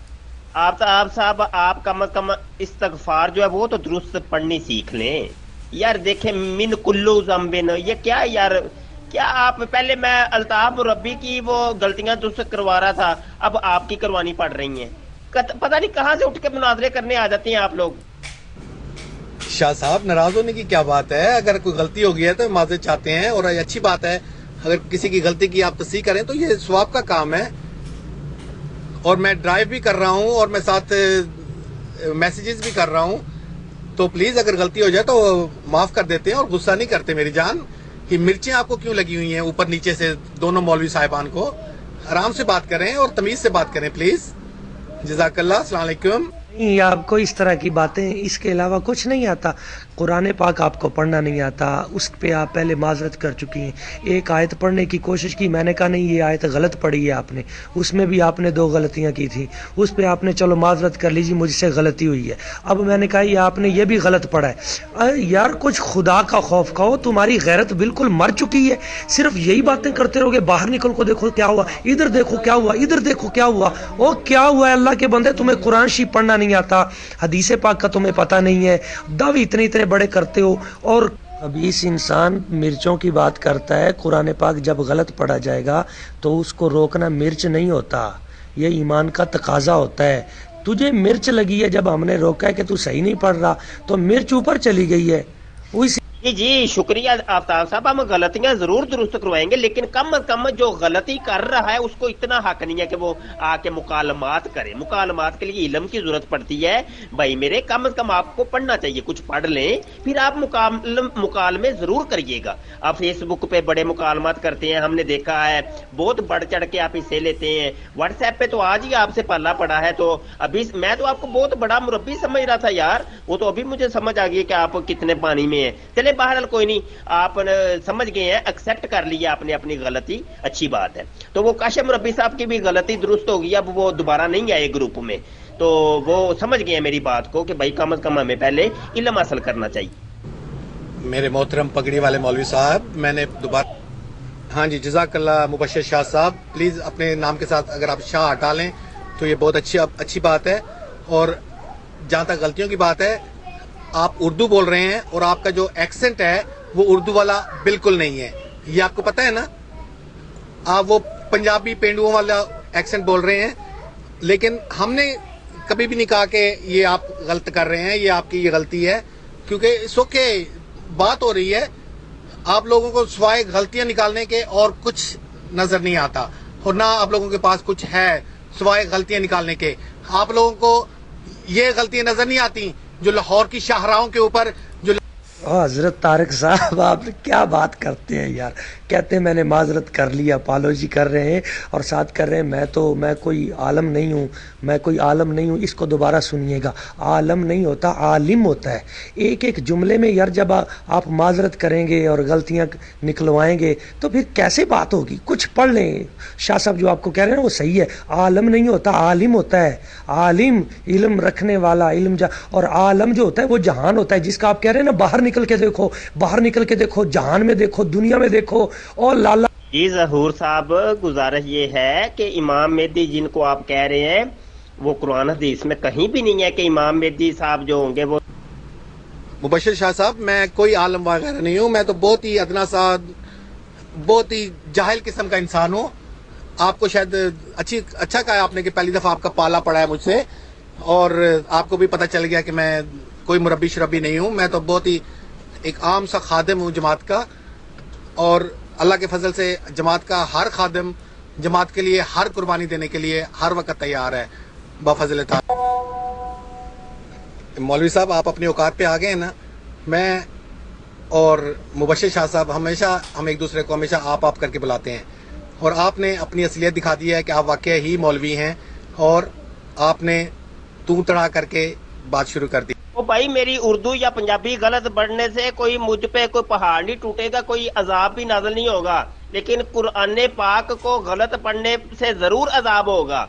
آپ صاحب آپ کم از کم استغفار جو ہے وہ تو درست پڑھنی سیکھ لیں یار. دیکھیں من کلو ذنبن, یہ کیا یار, کیا آپ پہلے میں الطاف مربی کی وہ غلطیاں درست کروا رہا تھا, اب آپ کی کروانی پڑ رہی ہیں. پتہ نہیں کہاں سے اٹھ کے مناظرے کرنے آ جاتے ہیں آپ لوگ. شاہ صاحب ناراض ہونے کی کیا بات ہے؟ اگر کوئی غلطی ہو گئی ہے تو معذرت چاہتے ہیں, اور اچھی بات ہے. اگر کسی کی غلطی کی آپ تصحیح کریں تو یہ ثواب کا کام ہے. اور میں ڈرائیو بھی کر رہا ہوں اور میں ساتھ میسیجز بھی کر رہا ہوں, تو پلیز اگر غلطی ہو جائے تو معاف کر دیتے ہیں اور غصہ نہیں کرتے میری جان. یہ مرچیں آپ کو کیوں لگی ہوئی ہیں اوپر نیچے سے دونوں مولوی صاحبان کو؟ آرام سے بات کریں اور تمیز سے بات کریں پلیز. جزاک اللہ. السلام علیکم. نہیں, آپ کو اس طرح کی باتیں, اس کے علاوہ کچھ نہیں آتا. قرآن پاک آپ کو پڑھنا نہیں آتا, اس پہ آپ پہلے معذرت کر چکی ہیں. ایک آیت پڑھنے کی کوشش کی, میں نے کہا نہیں یہ آیت غلط پڑھی ہے آپ نے, اس میں بھی آپ نے 2 غلطیاں کی تھی. اس پہ آپ نے چلو معذرت کر لیجیے, مجھ سے غلطی ہوئی ہے. اب میں نے کہا یہ آپ نے یہ بھی غلط پڑھا ہے. یار کچھ خدا کا خوف کھاؤ, تمہاری غیرت بالکل مر چکی ہے. صرف یہی باتیں کرتے رہو گے, باہر نکل کو دیکھو کیا ہوا, ادھر دیکھو کیا ہوا, ادھر دیکھو کیا ہوا. وہ کیا ہوا ہے اللہ کے بندے, تمہیں قرآن شریف پڑھنا نہیں آتا, حدیث پاک کا تمہیں پتہ نہیں ہے, دعوے اتنے بڑے کرتے ہو. اور ابھی اس انسان مرچوں کی بات کرتا ہے, قرآن پاک جب غلط پڑھا جائے گا تو اس کو روکنا مرچ نہیں ہوتا, یہ ایمان کا تقاضا ہوتا ہے. تجھے مرچ لگی ہے, جب ہم نے روکا ہے کہ تو صحیح نہیں پڑھ رہا تو مرچ اوپر چلی گئی ہے. جی شکریہ آفتاب صاحب, ہم غلطیاں ضرور درست کروائیں گے, لیکن کم از کم جو غلطی کر رہا ہے اس کو اتنا حق نہیں ہے کہ وہ آ کے مکالمات کرے. مکالمات کے لیے علم کی ضرورت پڑتی ہے بھائی میرے. کم از کم آپ کو پڑھنا چاہیے, کچھ پڑھ لیں پھر آپ مکالمے ضرور کریے گا. آپ فیس بک پہ بڑے مکالمات کرتے ہیں, ہم نے دیکھا ہے, بہت بڑھ چڑھ کے آپ حصے لیتے ہیں. واٹس ایپ پہ تو آج ہی آپ سے پالا پڑا ہے, تو ابھی میں تو آپ کو بہت بڑا مربی سمجھ رہا تھا یار, وہ تو ابھی مجھے سمجھ آ گئی کہ آپ کتنے پانی میں ہیں. چلے بہرحال کوئی نہیں, آپ سمجھ گئے ہیں, ایکسیپٹ کر لیا آپ نے اپنی غلطی, اچھی بات ہے. تو وہ کاشف مربی صاحب کی بھی غلطی درست ہوگی, اب وہ دوبارہ نہیں آئے گروپ میں, تو وہ سمجھ گئے ہیں میری بات کو کہ بھائی کم از کم ہمیں پہلے علم حاصل کرنا چاہیے. میرے محترم پگڑی والے مولوی صاحب, میں نے دوبارہ, ہاں جی جزاک اللہ. مبشر شاہ صاحب پلیز اپنے نام کے ساتھ اگر آپ شاہ ہٹا لیں تو یہ بہت اچھی بات ہے. اور جہاں تک غلطیوں کی بات ہے, آپ اردو بول رہے ہیں اور آپ کا جو ایکسنٹ ہے وہ اردو والا بالکل نہیں ہے, یہ آپ کو پتہ ہے نا. آپ وہ پنجابی پینڈوؤں والا ایکسنٹ بول رہے ہیں, لیکن ہم نے کبھی بھی نہیں کہا کہ یہ آپ غلط کر رہے ہیں, یہ آپ کی یہ غلطی ہے, کیونکہ اس وقت بات ہو رہی ہے. آپ لوگوں کو سوائے غلطیاں نکالنے کے اور کچھ نظر نہیں آتا, اور نہ آپ لوگوں کے پاس کچھ ہے سوائے غلطیاں نکالنے کے. آپ لوگوں کو یہ غلطیاں نظر نہیں آتی جو لاہور کی شاہراہوں کے اوپر جو حضرت طارق صاحب آپ کیا بات کرتے ہیں یار. کہتے ہیں میں نے معذرت کر لیا, اپالوجی کر رہے ہیں اور ساتھ کر رہے ہیں میں کوئی عالم نہیں ہوں, میں کوئی عالم نہیں ہوں. اس کو دوبارہ سنیے گا, عالم نہیں ہوتا عالم ہوتا ہے. ایک ایک جملے میں یار جب آپ معذرت کریں گے اور غلطیاں نکلوائیں گے تو پھر کیسے بات ہوگی. کچھ پڑھ لیں. شاہ صاحب جو آپ کو کہہ رہے ہیں وہ صحیح ہے, عالم نہیں ہوتا عالم ہوتا ہے. عالم علم رکھنے والا, اور عالم جو ہوتا ہے وہ جہان ہوتا ہے, جس کا آپ کہہ رہے ہیں نا باہر نکل کے دیکھو, باہر نکل کے دیکھو, جہان میں دیکھو, دنیا میں دیکھو. اور لالا جی ظہور صاحب, گزارش یہ ہے کہ امام مہدی جن کو آپ کہہ رہے ہیں وہ قرآن حدیث میں کہیں بھی نہیں ہے کہ امام مہدی صاحب جو ہوں گے وہ मुबशर शाह साहब, मैं कोई आलम वगैरह नहीं हूँ, मैं तो बहुत ही अदना सा, बहुत ही जाहिल किस्म का इंसान हूँ। आपको शायद अच्छा कहा आपने कि पहली दफ़ा आपका पाला पड़ा है मुझसे, और आपको भी पता चल गया कि मैं कोई मुरब्बी शरब्बी नहीं हूँ। मैं तो बहुत ही एक आम सा खादिम हूँ जमात का, और अल्लाह के फजल से जमात का हर खादिम जमात के लिए हर कुर्बानी देने के लिए हर वक्त तैयार है बफजल ताला। मौलवी साहब, आप अपनी औकात पे आ गए हैं ना। मैं और मुबशर शाह साहब हमेशा हम एक दूसरे को हमेशा आप करके बुलाते हैं, और आपने अपनी असलियत दिखा दी है कि आप वाकई ही मौलवी हैं, और आपने तू तड़ा करके बात शुरू कर दी। ओ भाई, मेरी उर्दू या पंजाबी गलत पढ़ने से कोई मुझ पे कोई पहाड़ नहीं टूटेगा, कोई अजाब भी नाज़िल नहीं होगा, लेकिन कुरान पाक को गलत पढ़ने से जरूर अजाब होगा।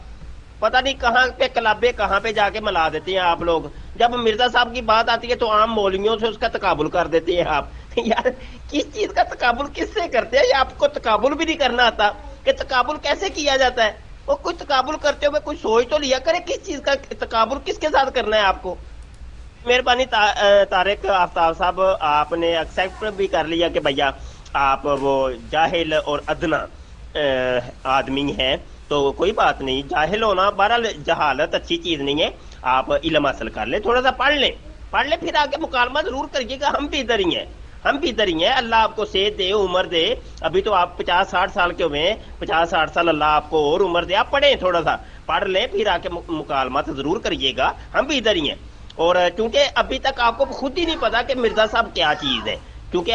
पता नहीं कहाँ पे कलाबे कहाँ पे जाके मिला देते हैं आप लोग। जब मिर्जा साहब की बात आती है तो आम मौलवियों से उसका तकाबुल कर देते हैं आप। यार, किस चीज का तकाबुल किससे करते हैं? आपको तकाबुल भी नहीं करना आता कि तकाबुल कैसे किया जाता है। वो कुछ तकाबुल करते हुए कुछ सोच तो लिया करे, किस चीज का तकाबुल किसके साथ करना है आपको। मेहरबानी तारिक आफ्ताब साहब, आपने एक्सेप्ट भी कर लिया कि भैया आप वो जाहिल और अदना आदमी हैं, तो कोई बात नहीं। जाहिल होना, बहरहाल जहालत अच्छी चीज नहीं है। आप इल्म हासिल कर ले, थोड़ा सा पढ़ ले, फिर आगे मुकालमा जरूर करिएगा। हम भी इधर ही हैं। अल्लाह आपको सेहत दे, उम्र दे। अभी तो आप 50-60 साल के हुए हैं, 50-60 साल अल्लाह आपको और उम्र दे। आप पढ़ें, थोड़ा सा पढ़ लें, फिर आके मुकालमा तो जरूर करिएगा। हम भी इधर ही हैं। और क्योंकि अभी तक आपको खुद ही नहीं पता कि मिर्जा साहब क्या चीज है, क्योंकि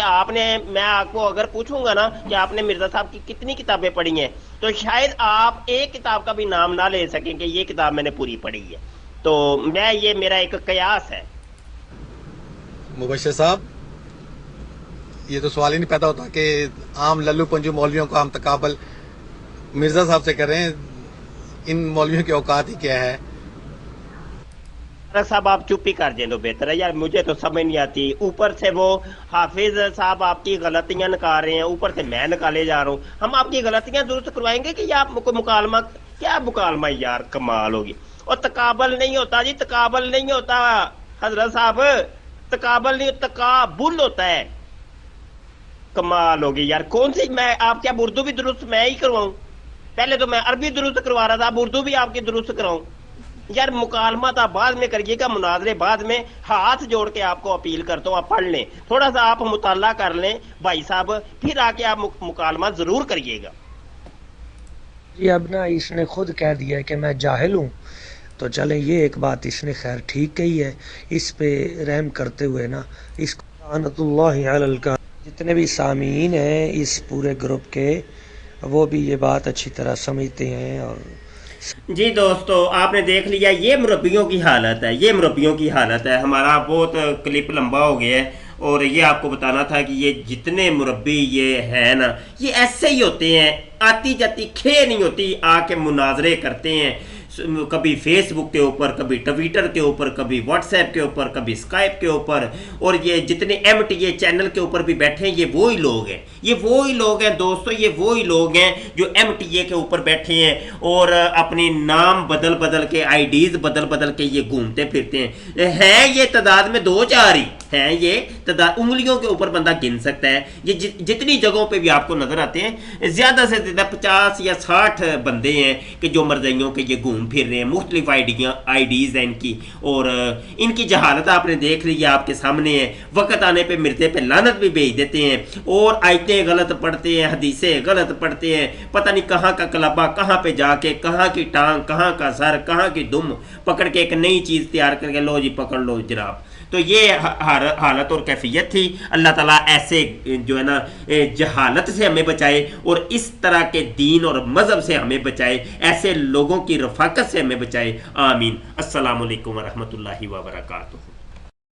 मैं आपको अगर पूछूंगा ना कि आपने मिर्जा साहब की कितनी किताबें पढ़ी हैं, तो शायद आप एक किताब का भी नाम ना ले सकें कि ये किताब मैंने पूरी पढ़ी है। तो ये मेरा एक कयास है। मुबशर साहब, ये तो सवाल ही नहीं पैदा होता कि आम लल्लू पंजू मौलवियों को हम तकाबल मिर्जा साहब से कर रहे हैं। इन मौलवियों की औकात ही क्या है। साहब, आप चुप ही कर दें तो बेहतर है यार, मुझे तो समझ नहीं आती। ऊपर से वो हाफिज साहब आपकी गलतियां निकाल रहे हैं, ऊपर से मैं निकाले जा रहा हूँ। हम आपकी गलतियां दुरुस्त करवाएंगे कि या आपको मुकालमा? क्या मुकालमा यार, कमाल होगी। और तकाबल नहीं होता जी, तकाबल नहीं होता हजरत साहब, तकाबल नहीं, तकाबुल होता है। कमाल होगी यार। कौन सी, मैं आप क्या उर्दू भी दुरुस्त मैं ही करवाऊं? पहले तो मैं अरबी दुरुस्त करवा रहा था, अब उर्दू भी आपकी दुरुस्त कराऊं? यार, मुकालमा था बाद में करिएगा, मुनाजरे बाद में। हाथ जोड़ के आपको अपील करता हूँ, आप पढ़ लें, थोड़ा सा आप मुताला कर लें भाई साहब, फिर आके आप मुकालमा जरूर करिएगा। जी, अब ना इसने खुद कह दिया है कि मैं जाहिल हूँ, तो चले ये एक बात इसने खैर ठीक कही है। इस पे रहम करते हुए ना, इसको लानतुल्लाहि अलल का जितने भी सामीन हैं इस पूरे ग्रुप के, वो भी ये बात अच्छी तरह समझते हैं। और जी दोस्तों, आपने देख लिया, ये मुरब्बियों की हालत है, ये मुरब्बियों की हालत है। हमारा बहुत क्लिप लंबा हो गया है, और ये आपको बताना था कि ये जितने मुरब्बी ये है ना, ये ऐसे ही होते हैं, आती जाती खे नहीं होती, आके मुनाजरे करते हैं, कभी फेसबुक के ऊपर, कभी ट्विटर के ऊपर, कभी व्हाट्सएप के ऊपर, कभी स्काइप के ऊपर। और ये जितने MTA चैनल के ऊपर भी बैठे हैं, ये वो ही लोग हैं, ये वो ही लोग हैं दोस्तों, ये वो ही लोग हैं जो MTA के ऊपर बैठे हैं और अपने नाम बदल बदल के, IDs बदल बदल के ये घूमते फिरते हैं। ये तादाद में 2-4 ही हैं, ये तादाद उंगलियों के ऊपर बंदा गिन सकता है। ये जितनी जगहों पे भी आपको नजर आते हैं, ज्यादा से ज्यादा 50 या 60 बंदे हैं कि जो मरज़इयों के ये घूम फिर रहे हैं। मुख्तलिफ IDs हैं इनकी, और इनकी जहालत आपने देख ली, आपके सामने है। वक्त आने पे मिर्जे पे लानत भी भेज देते हैं, और आयतें गलत पढ़ते हैं, हदीसें गलत पढ़ते हैं, पता नहीं कहाँ का कलबा, कहाँ पे जाके कहाँ की टांग, कहाँ का सर, कहाँ की दुम पकड़ के एक नई चीज़ तैयार करके लो जी पकड़ लो जनाब। तो ये हालत और कैफियत थी। अल्लाह ताला ऐसे जो है ना जहालत से हमें बचाए, और इस तरह के दीन और मज़हब से हमें बचाए, ऐसे लोगों की रफाकत से हमें बचाए। आमीन। अस्सलामु अलैकुम व रहमतुल्लाहि व बरकातुहू।